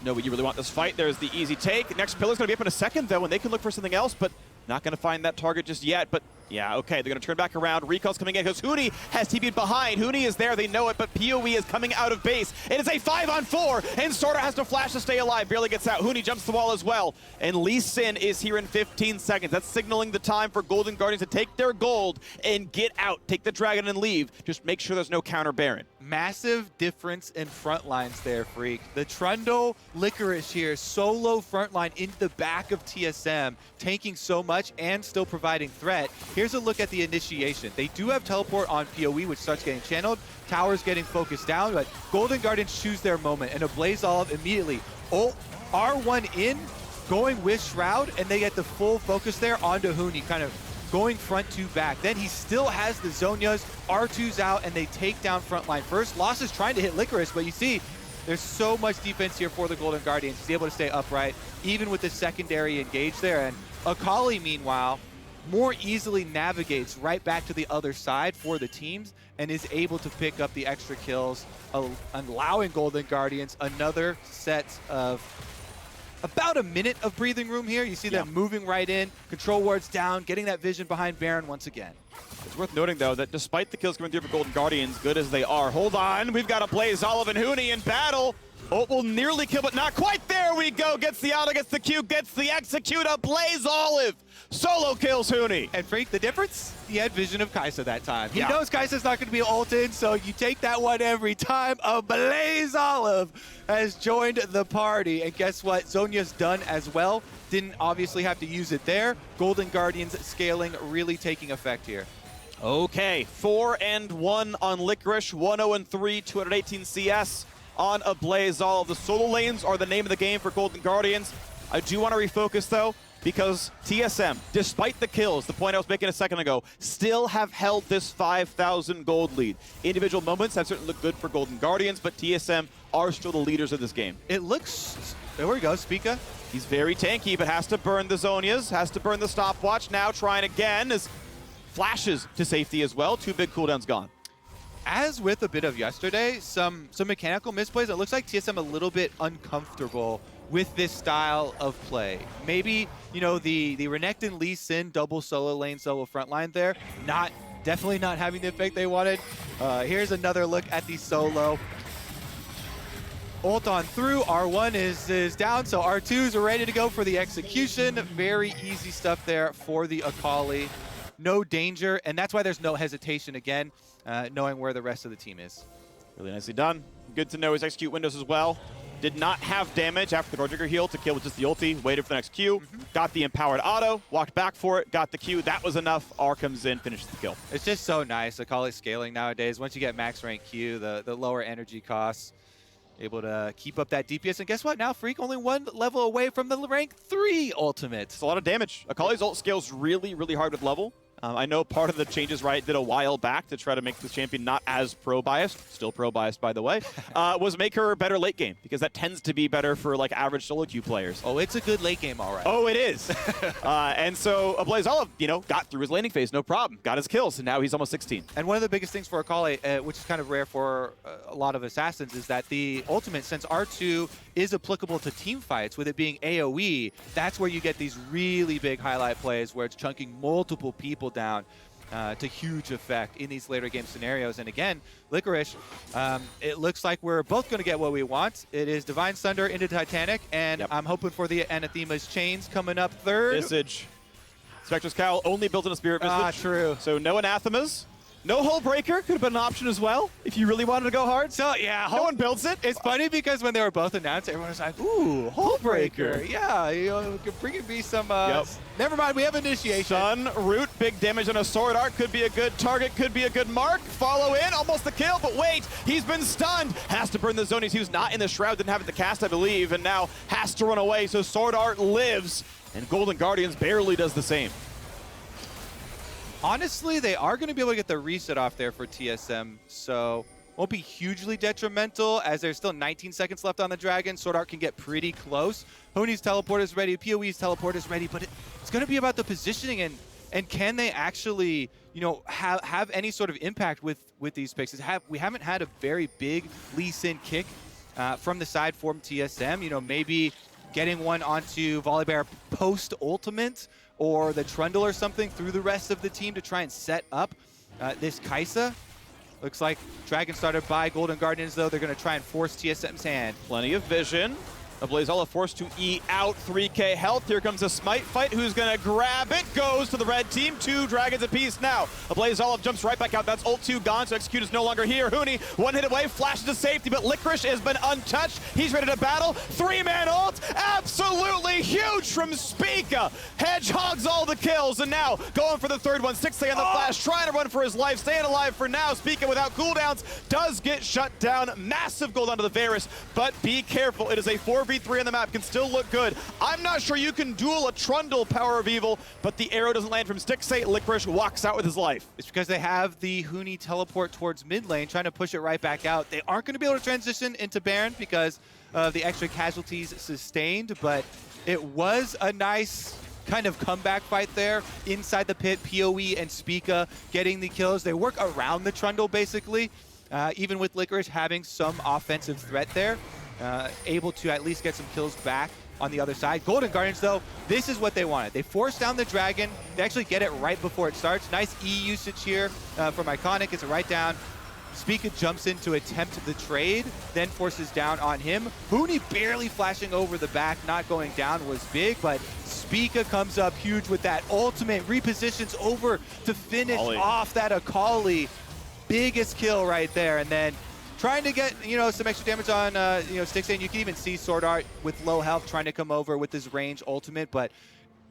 No, you really want this fight. There's the easy take. Next Pillar's gonna be up in a second though, and they can look for something else, but not gonna find that target just yet. But yeah, okay, they're gonna turn back around. Recall's coming in because Huni has TP'd behind. Huni is there, they know it, but PoE is coming out of base. It is a 5-on-4, and Sorter has to flash to stay alive. Barely gets out. Huni jumps the wall as well. And Lee Sin is here in 15 seconds. That's signaling the time for Golden Guardians to take their gold and get out. Take the dragon and leave. Just make sure there's no counter Baron.
Massive difference in front lines there, Freak. The Trundle Licorice here, solo front line into the back of TSM, tanking so much and still providing threat. Here's a look at the initiation. They do have teleport on PoE, which starts getting channeled. Tower's getting focused down, but Golden Guardians choose their moment, and a Blaze Olive immediately. Ult R1 in, going with Shroud, and they get the full focus there onto Huni, kind of going front to back. Then he still has the Zhonya's, R2's out, and they take down front line first. Lost is trying to hit Licorice, but you see, there's so much defense here for the Golden Guardians. He's able to stay upright, even with the secondary engage there. And Akali, meanwhile, more easily navigates right back to the other side for the teams and is able to pick up the extra kills, allowing Golden Guardians another set of about a minute of breathing room here. You see them moving right in, control wards down, getting that vision behind Baron once again.
It's worth noting, though, that despite the kills coming through for Golden Guardians, good as they are, hold on, we've got a Blaze Olive and Huni in battle. Ult will nearly kill, but not quite. There we go. Gets the auto, gets the Q, gets the execute. A Blaze Olive solo kills Huni.
And Freak, the difference? He had vision of Kaisa that time. He knows Kaisa's not going to be ulted, so you take that one every time. A Blaze Olive has joined the party. And guess what? Zhonya's done as well. Didn't obviously have to use it there. Golden Guardians scaling, really taking effect here.
Okay, 4-1 on Licorice, 1-0-3, 218 CS on a Blaze Olive. The solo lanes are the name of the game for Golden Guardians. I do want to refocus, though, because TSM, despite the kills, the point I was making a second ago, still have held this 5,000 gold lead. Individual moments have certainly looked good for Golden Guardians, but TSM are still the leaders of this game.
It looks... There we go, Spica.
He's very tanky, but has to burn the Zhonyas, has to burn the stopwatch. Now trying again as flashes to safety as well. 2 big cooldowns gone.
As with a bit of yesterday, some mechanical misplays, it looks like TSM a little bit uncomfortable with this style of play. Maybe, you know, the Renekton Lee Sin double solo lane, solo front line there, definitely not having the effect they wanted. Here's another look at the solo. Ult on through, R1 is down, so R2's are ready to go for the execution. Very easy stuff there for the Akali. No danger, and that's why there's no hesitation again, knowing where the rest of the team is.
Really nicely done. Good to know his execute windows as well. Did not have damage after the Guard heal to kill with just the ulti. Waited for the next Q. Got the empowered auto. Walked back for it. Got the Q. That was enough. R comes in. Finishes the kill.
It's just so nice. Akali scaling nowadays. Once you get max rank Q, the lower energy costs, able to keep up that DPS. And guess what? Now Freak only 1 level away from the rank 3 ultimate.
It's a lot of damage. Akali's ult scales really, really hard with level. I know part of the changes Riot did a while back to try to make this champion not as pro-biased, still pro-biased by the way, was make her better late game, because that tends to be better for like average solo queue players.
Oh, it's a good late game, all right.
Oh, it is. And so Blaze Olive, you know, got through his laning phase, no problem. Got his kills, and now he's almost 16.
And one of the biggest things for Akali, which is kind of rare for a lot of assassins, is that the ultimate, since R2 is applicable to team fights, with it being AoE, that's where you get these really big highlight plays where it's chunking multiple people down to huge effect in these later game scenarios. And again, Licorice, it looks like we're both going to get what we want. It is Divine Thunder into Titanic, and I'm hoping for the Anathema's Chains coming up third.
Visage. Spectre's Cowl only built in a Spirit Visage.
Ah, true.
So no Anathemas. No hull breaker could have been an option as well if you really wanted to go hard.
So yeah,
No one builds it.
It's funny because when they were both announced, everyone was like, "Ooh, hull breaker." Yeah, you know, could bring it be some. Never mind, we have initiation.
Sun, root, big damage on a sword art. Could be a good target, could be a good mark. Follow in, almost the kill, but wait, he's been stunned. Has to burn the zonies. He was not in the shroud, didn't have it to cast, I believe, and now has to run away. So sword art lives, and Golden Guardians barely does the same.
Honestly, they are going to be able to get the reset off there for TSM, so won't be hugely detrimental as there's still 19 seconds left on the Dragon. Sword Art can get pretty close. Huni's teleport is ready, PoE's teleport is ready, but it's going to be about the positioning and can they actually, you know, have any sort of impact with these picks. We haven't had a very big Lee Sin kick from the side from TSM. You know, maybe getting one onto Volibear post-ultimate or the Trundle or something through the rest of the team to try and set up this Kai'Sa. Looks like Dragon started by Golden Guardians, though. They're going to try and force TSM's hand.
Plenty of vision. Ablazeala forced to E out, 3k health. Here comes a Smite fight. Who's going to grab it? Goes to the red team. 2 Dragons apiece now. Ablazeala jumps right back out. That's ult 2 gone, so Execute is no longer here. Huni, one hit away, flashes to safety, but Licorice has been untouched. He's ready to battle. 3-man ult. Absolutely huge from Spica. Hedgehogs all the kills, and now going for the third one. 6K on the flash, trying to run for his life. Staying alive for now. Spica without cooldowns does get shut down. Massive gold onto the Varus, but be careful. It is a 4v3 on the map, can still look good. I'm not sure you can duel a Trundle Power of Evil, but the arrow doesn't land from Stixxay. Licorice walks out with his life.
It's because they have the Huni teleport towards mid lane, trying to push it right back out. They aren't going to be able to transition into Baron because of the extra casualties sustained, but it was a nice kind of comeback fight there inside the pit. PoE and Spica getting the kills. They work around the Trundle, basically, even with Licorice having some offensive threat there. Able to at least get some kills back on the other side. Golden Guardians, though, this is what they wanted. They force down the Dragon. They actually get it right before it starts. Nice E usage here from Iconic. It's a right down. Spica jumps in to attempt the trade, then forces down on him. Huni barely flashing over the back, not going down was big, but Spica comes up huge with that ultimate, repositions over to finish off that Akali. Biggest kill right there, and then trying to get, you know, some extra damage on, you know, Stixxay, and you can even see Sword Art with low health trying to come over with his range ultimate, but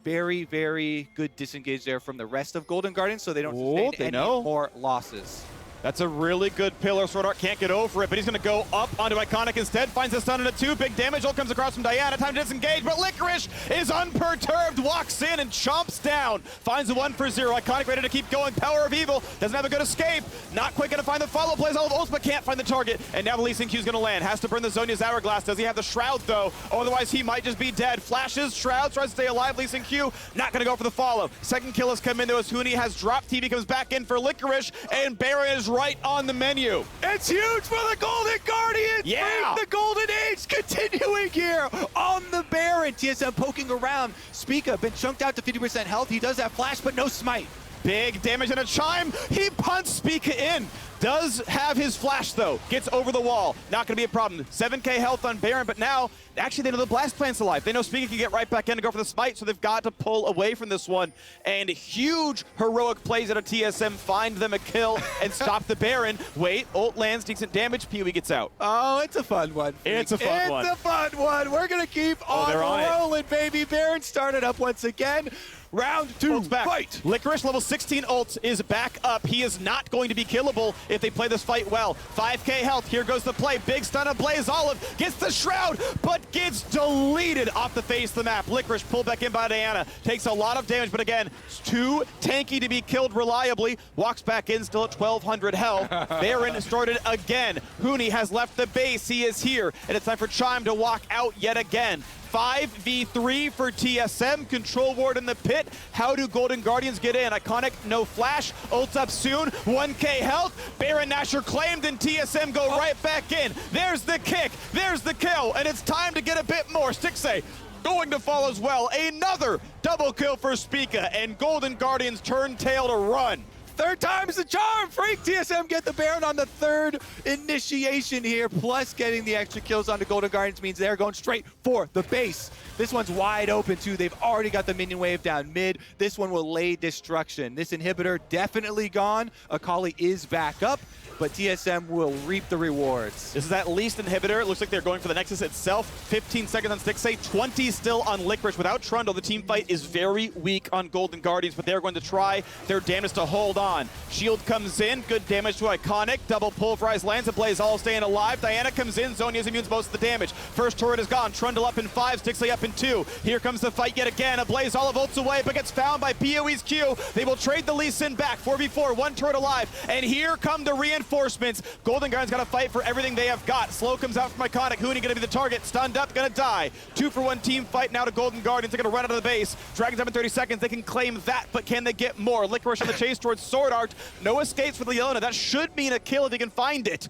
very, very good disengage there from the rest of Golden Guardians, so they don't sustain any more losses.
That's a really good pillar. Sword Art can't get over it, but he's going to go up onto Iconic instead. Finds a stun into 2. Big damage. Ult comes across from Diana. Time to disengage, but Licorice is unperturbed. Walks in and chomps down. Finds the 1 for 0. Iconic ready to keep going. Power of Evil. Doesn't have a good escape. Not quite going to find the follow. Plays all of ults, but can't find the target. And now the Lee Sin Q is going to land. Has to burn the Zhonya's Hourglass. Does he have the Shroud, though? Otherwise, he might just be dead. Flashes. Shroud tries to stay alive. Lee Sin Q not going to go for the follow. Second kill has come in, though, as Huni has dropped. TV comes back in for Licorice, and Baron is right on the menu.
It's huge for the Golden Guardians!
Yeah!
The Golden Age continuing here on the Baron. TSM poking around. Spica been chunked out to 50% health. He does have flash, but no smite.
Big damage and a chime. He punts Spica in. Does have his flash, though. Gets over the wall. Not going to be a problem. 7k health on Baron, but now, actually, they know the Blast Plant's alive. They know Spica can get right back in to go for the smite, so they've got to pull away from this one. And huge heroic plays out of TSM. Find them a kill and stop the Baron. Wait, ult lands, decent damage. PoE gets out.
Oh, it's a fun one.
It's a fun one.
It's a fun one. We're going to keep on rolling, baby. Baron started up once again. Round 2, fight!
Licorice, level 16 ult is back up. He is not going to be killable if they play this fight well. 5k health, here goes the play. Big stun of Blaze Olive, gets the Shroud, but gets deleted off the face of the map. Licorice pulled back in by Diana, takes a lot of damage, but again, it's too tanky to be killed reliably. Walks back in, still at 1200 health. Baron started again. Huni has left the base, he is here, and it's time for Chime to walk out yet again. 5v3 for TSM. Control ward in the pit. How do Golden Guardians get in? Iconic, no flash. Ults up soon. 1k health. Baron Nashor claimed, and TSM go right back in. There's the kick. There's the kill. And it's time to get a bit more. Stixxay going to fall as well. Another double kill for Spica, and Golden Guardians turn tail to run.
third time's the charm. Freak. TSM get the Baron on the third initiation here, plus getting the extra kills on the Golden Guardians means they're going straight for the base. This one's wide open too. They've already got the minion wave down mid. This one will lay destruction. This inhibitor definitely gone. Akali is back up, but TSM will reap the rewards.
This is at least inhibitor. It looks like they're going for the Nexus itself. 15 seconds on Stixxay, 20 still on Licorice. Without Trundle, the team fight is very weak on Golden Guardians, but they're going to try their damnedest to hold on. Shield comes in, good damage to Iconic. Double pulverize lands, and Blaze all staying alive. Diana comes in, Zhonya's immune most of the damage. First turret is gone, Trundle up in 5, Stixxay up in 2. Here comes the fight yet again. A Blaze all of ults away, but gets found by PoE's Q. They will trade the Lee Sin back, 4v4, 1 turret alive, and here come the reinforcements. Golden Guardians got to fight for everything they have got. Slow comes out from Iconic. Huni gonna be the target. Stunned up, gonna die. 2-for-1 team fight now to Golden Guardians. They're gonna run out of the base. Dragons up in 30 seconds. They can claim that, but can they get more? Licorice on the chase towards Sword Art. No escapes for the Leona. That should mean a kill if he can find it.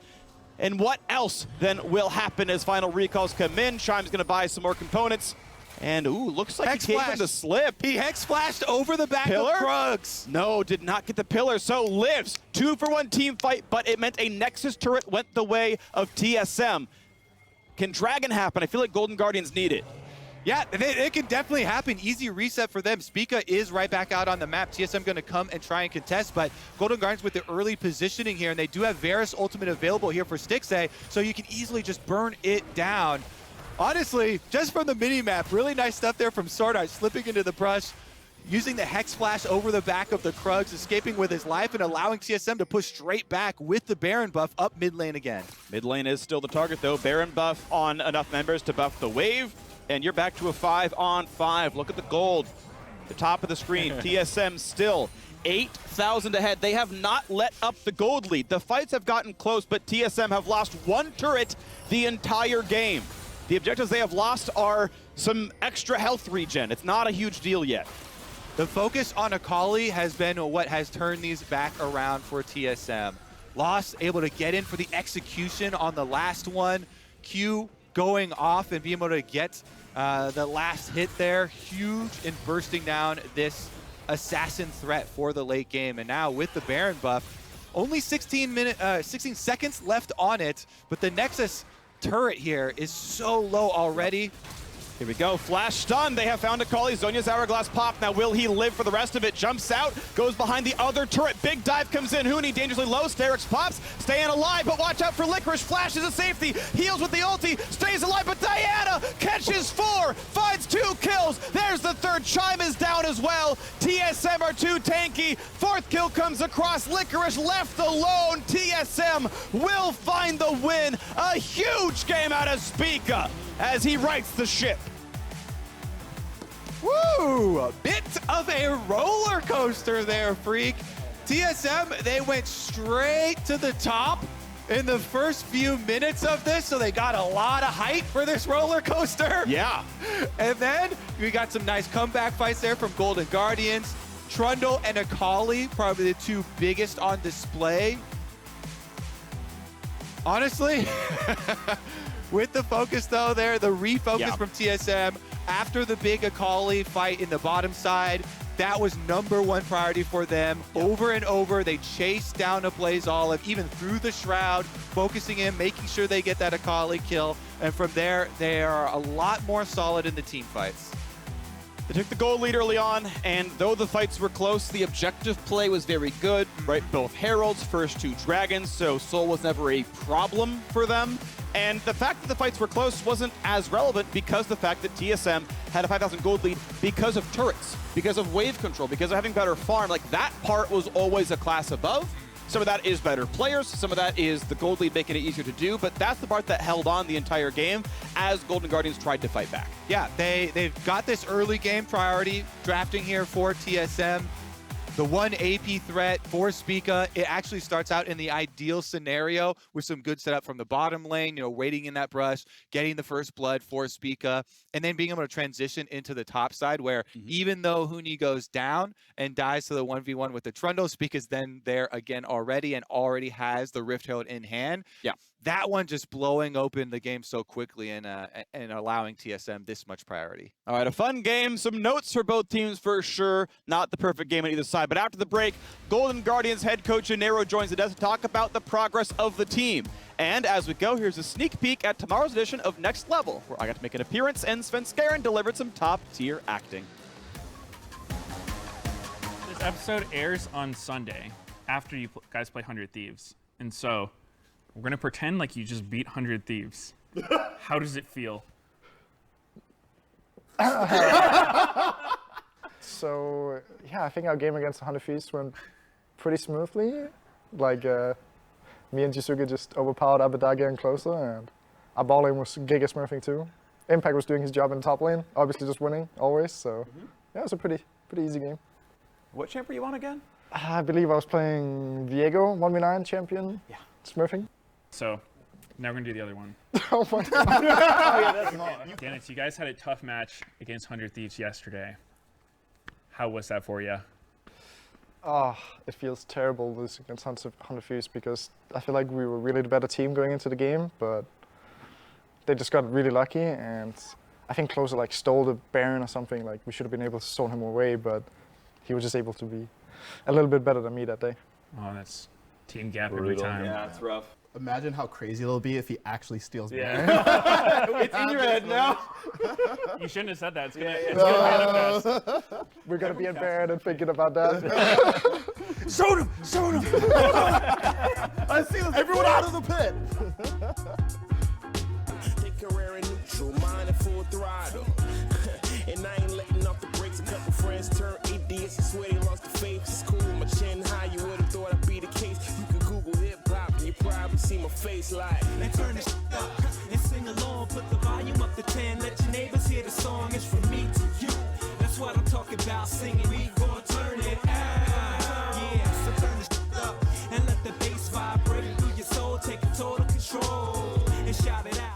And what else then will happen as final recalls come in? Chime's gonna buy some more components. And ooh, looks like he gave him the slip.
He hex flashed over the back
Pillar?
of Krugs.
No, did not get the pillar, so lives. 2-for-1 team fight, but it meant a Nexus turret went the way of TSM. Can Dragon happen? I feel like Golden Guardians need it.
Yeah, it can definitely happen. Easy reset for them. Spica is right back out on the map. TSM going to come and try and contest, but Golden Guardians with the early positioning here, and they do have Varus ultimate available here for Stixxay, so you can easily just burn it down. Honestly, just from the mini-map, really nice stuff there from Sword Art, slipping into the brush, using the Hex Flash over the back of the Krugs, escaping with his life, and allowing TSM to push straight back with the Baron buff up mid lane again.
Mid lane is still the target, though. Baron buff on enough members to buff the wave, and you're back to a 5-on-5. Look at the gold. The top of the screen, TSM still 8,000 ahead. They have not let up the gold lead. The fights have gotten close, but TSM have lost 1 turret the entire game. The objectives they have lost are some extra health regen. It's not a huge deal yet.
The focus on Akali has been what has turned these back around for TSM. Lost able to get in for the execution on the last one. Q going off and being able to get the last hit there. Huge in bursting down this assassin threat for the late game. And now with the Baron buff, only 16 seconds left on it, but the Nexus turret here is so low already.
Here we go, flash stun. They have found Akali. Zhonya's hourglass pop. Now will he live for the rest of it? Jumps out, goes behind the other turret. Big dive comes in. Huni dangerously low. Sterix pops, staying alive, but watch out for Licorice. Flashes a safety, heals with the ulti, stays alive, but Diana catches 4, finds 2 kills. There's the third. Chime is down as well. TSM are too tanky. 4th kill comes across. Licorice left alone. TSM will find the win. A huge game out of Spica as he rights the ship.
Woo! A bit of a roller coaster there, Freak. TSM, they went straight to the top in the first few minutes of this, so they got a lot of height for this roller coaster.
Yeah.
And then we got some nice comeback fights there from Golden Guardians. Trundle and Akali, probably the 2 biggest on display. Honestly, with the focus though there, the refocus from TSM after the big Akali fight in the bottom side, that was #1 priority for them. Over and over, they chased down a Blaze Olive, even through the Shroud, focusing in, making sure they get that Akali kill. And from there, they are a lot more solid in the team fights.
They took the gold lead early on, and though the fights were close, the objective play was very good, right? Both Heralds, first 2 Dragons, so Soul was never a problem for them. And the fact that the fights were close wasn't as relevant because the fact that TSM had a 5,000 gold lead because of turrets, because of wave control, because of having better farm. Like, that part was always a class above. Some of that is better players, some of that is the gold lead making it easier to do, but that's the part that held on the entire game as Golden Guardians tried to fight back.
Yeah, they've got this early game priority drafting here for TSM. The 1 AP threat for Spica, it actually starts out in the ideal scenario with some good setup from the bottom lane, you know, waiting in that brush, getting the first blood for Spica, and then being able to transition into the top side where even though Huni goes down and dies to the 1v1 with the Trundle, Spica's then there again already and already has the Rift Herald in hand.
Yeah.
That one just blowing open the game so quickly and allowing TSM this much priority.
All right, a fun game. Some notes for both teams for sure. Not the perfect game on either side. side. But after the break, Golden Guardians head coach Gennaro joins the desk to talk about the progress of the team. And as we go, here's a sneak peek at tomorrow's edition of Next Level, where I got to make an appearance and Sven Skaren delivered some top-tier acting.
This episode airs on Sunday after you guys play 100 Thieves. And so we're going to pretend like you just beat 100 Thieves. How does it feel?
So, yeah, I think our game against 100 Thieves went pretty smoothly. Like, me and Jisuke just overpowered Abadagi and closer, and our ball lane was giga smurfing too. Impact was doing his job in the top lane, obviously just winning always, so yeah, it was a pretty easy game.
What champ were you on again?
I believe I was playing Viego, 1v9 champion, smurfing.
So now we're going to do the other one.
Oh my god.
Damn it, you guys had a tough match against 100 Thieves yesterday. How was that for you?
Oh, it feels terrible losing against 100 Thieves because I feel like we were really the better team going into the game, but they just got really lucky, and I think Closer like stole the Baron or something. Like we should have been able to stone him away, but he was just able to be a little bit better than me that day.
Oh, that's team gap every time.
Yeah, it's rough.
Imagine how crazy it'll be if he actually steals Baron.
It's in your head now.
You shouldn't have said that. It's gonna manifest.
We're gonna be in Baron and thinking about that.
Shoot him! Shoot him! I see this. Everyone out of the pit!
Career in neutral, mind in full throttle. And I ain't letting off the brakes. A couple friends turn idiots. I swear they lost the faith. It's cool, my chin high. You would've thought I'd be the case. You can Google hip hop and you probably see my face like.
Now turn this up and sing along. Put the volume up to 10. Let your neighbors hear the song. It's from me to you. That's what I'm talking about. Singing, we gon' turn it out. Yeah, so turn this up and let the bass vibrate through your soul. Take total control and shout it out.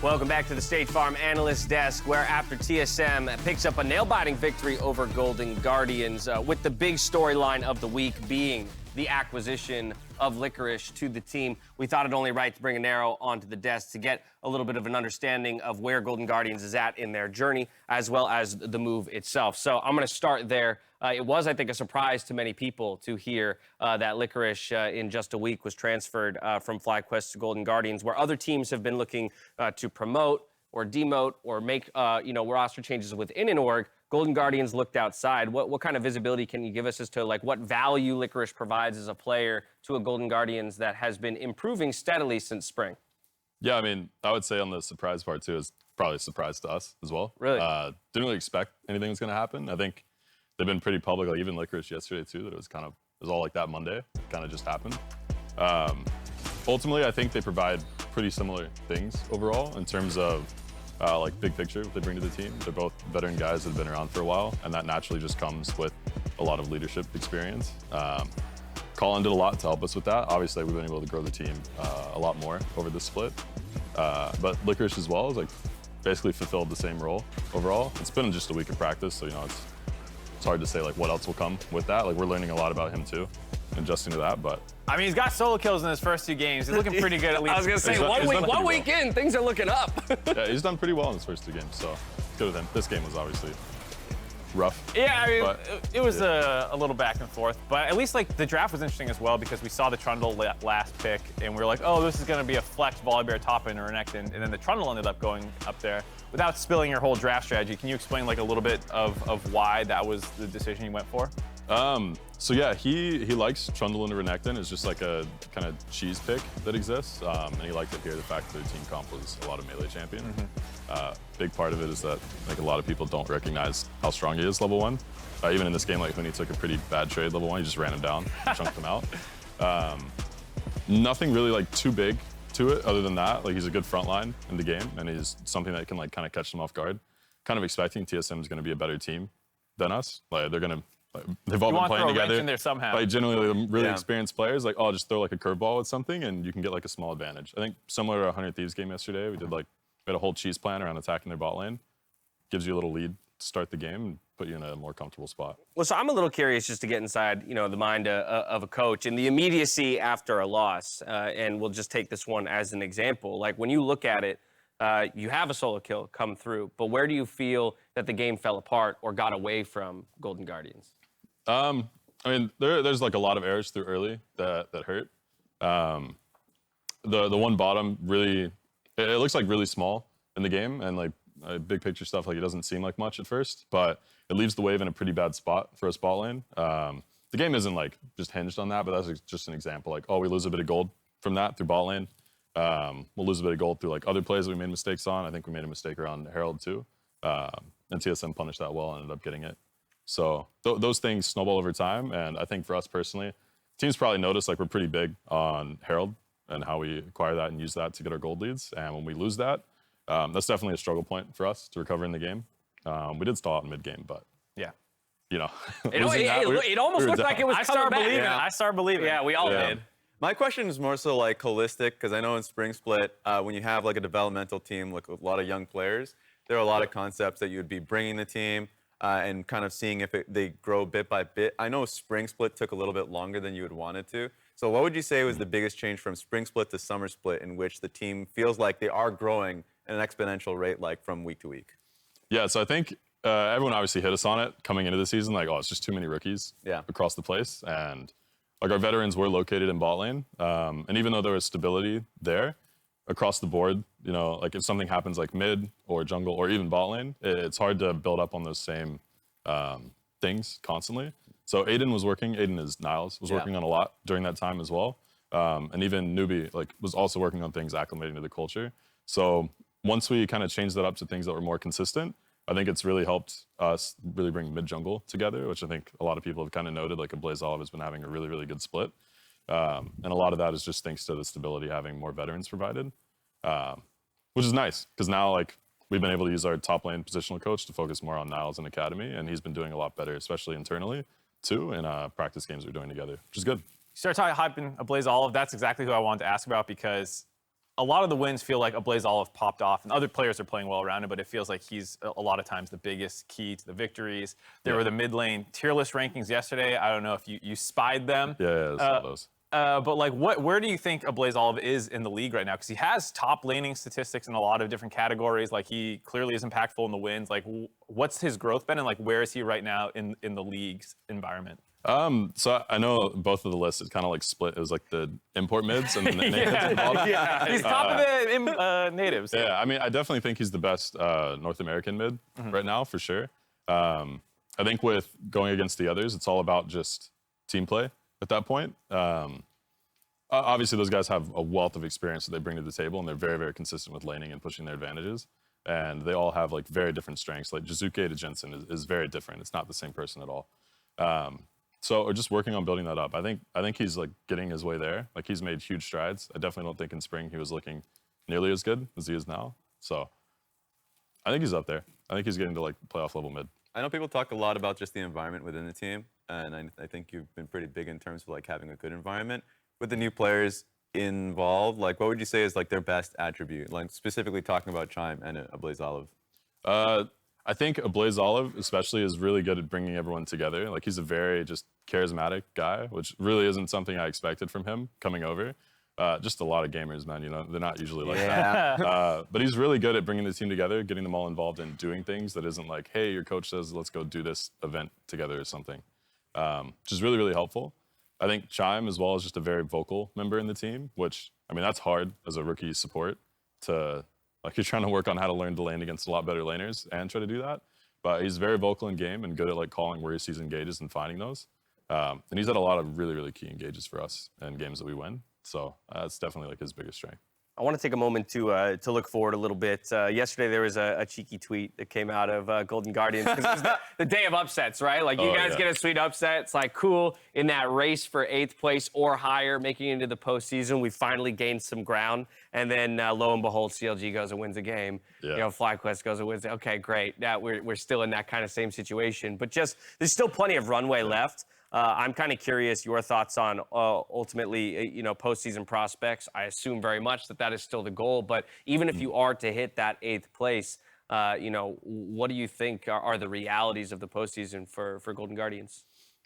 Welcome back to the State Farm Analyst Desk, where after TSM picks up a nail-biting victory over Golden Guardians, with the big storyline of the week being the acquisition of Licorice to the team, we thought it only right to bring Anero onto the desk to get a little bit of an understanding of where Golden Guardians is at in their journey, as well as the move itself. So I'm going to start there. It was, I think, a surprise to many people to hear that Licorice in just a week was transferred from FlyQuest to Golden Guardians, where other teams have been looking to promote or demote or make roster changes within an org. Golden Guardians looked outside. What kind of visibility can you give us as to like what value Licorice provides as a player to a Golden Guardians that has been improving steadily since spring?
Yeah, I mean, I would say on the surprise part too is probably a surprise to us as well.
Really?
Didn't really expect anything was going to happen. I think they've been pretty public, like even Licorice yesterday too, that it was all like that Monday. Kind of just happened. Ultimately, I think they provide pretty similar things overall in terms of like big picture they bring to the team. They're both veteran guys that have been around for a while, and that naturally just comes with a lot of leadership experience. Colin did a lot to help us with that. Obviously, we've been able to grow the team a lot more over this split. But Licorice as well is like basically fulfilled the same role overall. It's been just a week of practice, so it's hard to say like what else will come with that. Like we're learning a lot about him too, adjusting to that. But
I mean, he's got solo kills in his first 2 games. He's looking pretty good at least.
I was gonna say one week in, things are looking up.
Yeah, he's done pretty well in his first 2 games, so it's good with him. This game was obviously rough.
Yeah, I mean, it was a little back and forth, but at least like the draft was interesting as well because we saw the Trundle last pick, and we were like, oh, this is going to be a flex Volibear top end or Renekton, and then the Trundle ended up going up there. Without spilling your whole draft strategy, can you explain like a little bit of why that was the decision you went for?
So yeah, he likes Trundle into Renekton. It's just like a kind of cheese pick that exists, and he liked it here. The fact that their team comp was a lot of melee champion. Big part of it is that like a lot of people don't recognize how strong he is level 1. Even in this game, like when he took a pretty bad trade level 1, he just ran him down, chunked him out. Nothing really like too big to it other than that. Like he's a good frontline in the game, and he's something that can like kind of catch them off guard. Kind of expecting TSM is going to be a better team than us. Like they're going to. They've all been playing together.
In there somehow.
Like generally really experienced players, like, oh, just throw like a curveball with something and you can get like a small advantage. I think similar to 100 Thieves game yesterday, we had a whole cheese plan around attacking their bot lane. Gives you a little lead to start the game and put you in a more comfortable spot.
Well, so I'm a little curious just to get inside, the mind of a coach and the immediacy after a loss. And we'll just take this one as an example. Like when you look at it, you have a solo kill come through, but where do you feel that the game fell apart or got away from Golden Guardians?
I mean, there's like a lot of errors through early that hurt. The one bottom really, it looks like really small in the game, and like big picture stuff, like it doesn't seem like much at first, but it leaves the wave in a pretty bad spot for a spot lane. The game isn't like just hinged on that, but that's just an example. Like, oh, we lose a bit of gold from that through bot lane. We'll lose a bit of gold through like other plays that we made mistakes on. I think we made a mistake around Herald too, and TSM punished that well and ended up getting it. So those things snowball over time, and I think for us personally, teams probably notice like we're pretty big on Herald and how we acquire that and use that to get our gold leads. And when we lose that, that's definitely a struggle point for us to recover in the game. We did stall out in mid game, but
yeah,
it almost looked like it was coming back.
I started believing.
Yeah, we all did.
My question is more so like holistic, because I know in Spring Split, when you have like a developmental team like with a lot of young players, there are a lot of concepts that you would be bringing the team. And kind of seeing if they grow bit by bit. I know Spring Split took a little bit longer than you would want it to. So what would you say was the biggest change from Spring Split to Summer Split in which the team feels like they are growing at an exponential rate like from week to week?
Yeah, so I think everyone obviously hit us on it coming into the season, like, oh, it's just too many rookies across the place. And like our veterans were located in bot lane. And even though there was stability there, across the board, like if something happens like mid or jungle or even bot lane, it's hard to build up on those same things constantly. So Aiden is Niles, was working on a lot during that time as well. And even Newbie was also working on things acclimating to the culture. So once we kind of changed that up to things that were more consistent, I think it's really helped us really bring mid jungle together, which I think a lot of people have kind of noted, like Blaze Olive has been having a really, really good split. And a lot of that is just thanks to the stability having more veterans provided, which is nice because now we've been able to use our top lane positional coach to focus more on Niles and Academy, and he's been doing a lot better, especially internally too, in practice games we're doing together, which is good.
You start hyping a Blaze Olive, that's exactly who I wanted to ask about because a lot of the wins feel like a Blaze Olive popped off, and other players are playing well around him, but it feels like he's a lot of times the biggest key to the victories. There were the mid lane tier list rankings yesterday. I don't know if you spied them.
Yeah, I saw those.
But like, where do you think a Blaze Olive is in the league right now? Because he has top laning statistics in a lot of different categories. Like, he clearly is impactful in the wins. Like, what's his growth been, and like, where is he right now in the league's environment?
So I know both of the lists is kind of like split. It was like the import mids and then the natives.
He's top of the natives.
Yeah, I mean, I definitely think he's the best North American mid right now, for sure. I think with going against the others, it's all about just team play at that point. Obviously, those guys have a wealth of experience that they bring to the table, and they're very, very consistent with laning and pushing their advantages. And they all have like very different strengths. Like Jizuke to Jensen is very different. It's not the same person at all. So we're just working on building that up. I think he's like getting his way there. Like, he's made huge strides. I definitely don't think in spring he was looking nearly as good as he is now. So I think he's up there. I think he's getting to like playoff level mid.
I know people talk a lot about just the environment within the team, and I think you've been pretty big in terms of like having a good environment. With the new players involved, like, what would you say is like their best attribute? Like, specifically talking about Chime and a Blaze Olive.
I think a Blaze Olive especially is really good at bringing everyone together. Like, he's a very just charismatic guy, which really isn't something I expected from him coming over. Just a lot of gamers, man, you know, they're not usually like that. But he's really good at bringing the team together, getting them all involved in doing things that isn't like, hey, your coach says, let's go do this event together or something, which is really, really helpful. I think Chime as well is just a very vocal member in the team, which, I mean, that's hard as a rookie support to, like, you're trying to work on how to learn to lane against a lot better laners and try to do that. But he's very vocal in game and good at like calling where he sees engages and finding those. And he's had a lot of really, really key engages for us in games that we win. So that's definitely like his biggest strength.
I want to take a moment to look forward a little bit. Yesterday, there was a cheeky tweet that came out of Golden Guardians, because it was the day of upsets, right? Like, you guys get a sweet upset. It's like, cool. In that race for 8th place or higher, making it into the postseason, we finally gained some ground. And then, lo and behold, CLG goes and wins a game. You know, FlyQuest goes and wins. Okay, great. Now we're still in that kind of same situation. But just, there's still plenty of runway left. I'm kind of curious your thoughts on ultimately, you know, postseason prospects. I assume very much that is still the goal. But even if you are to hit that 8th place, you know, what do you think are the realities of the postseason for Golden Guardians?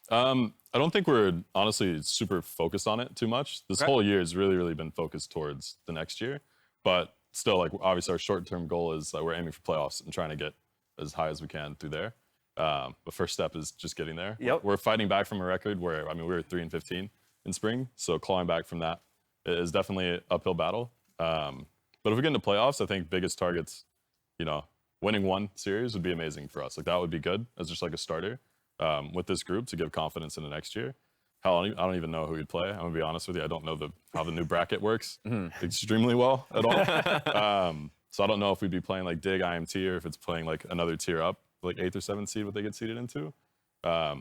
I don't think we're honestly super focused on it too much. This whole year has really, really been focused towards the next year. But still, like, obviously our short-term goal is we're aiming for playoffs and trying to get as high as we can through there. The first step is just getting there. We're fighting back from a record where, I mean, we were 3-15 in spring, so clawing back from that is definitely an uphill battle. But if we get into playoffs, I think biggest targets, you know, winning one series would be amazing for us. Like, that would be good as just like a starter with this group to give confidence in the next year. Hell, I don't even know who we'd play. I'm gonna be honest with you. I don't know how the new bracket works extremely well at all. So I don't know if we'd be playing like Dig IMT or if it's playing like another tier up, like 8th or 7th seed, what they get seeded into. But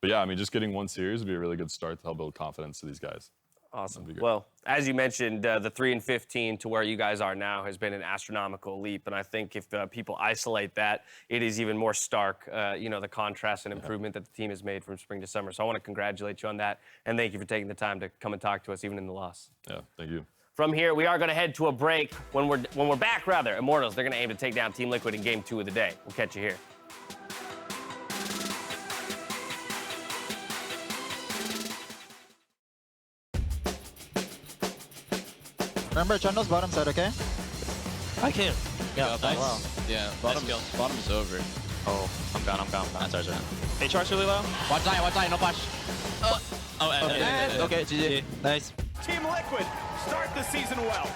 yeah, I mean, just getting one series would be a really good start to help build confidence to these guys.
Awesome. Well, as you mentioned, the 3-15 to where you guys are now has been an astronomical leap. And I think if people isolate that, it is even more stark, you know, the contrast and improvement that the team has made from spring to summer. So I want to congratulate you on that. And thank you for taking the time to come and talk to us, even in the loss.
Yeah, thank you.
From here, we are going to head to a break. When we're back, rather, Immortals, they're going to aim to take down Team Liquid in Game 2 of the day. We'll catch you here.
Remember, Trundle's bottom side, okay?
I can't.
Yeah,
nice.
wow.
Yeah, bottom is over.
Oh, I'm gone.
That's ours, right?
Hey, charge really low.
One die, no push.
Okay, GG. Nice.
Team Liquid, start the season well.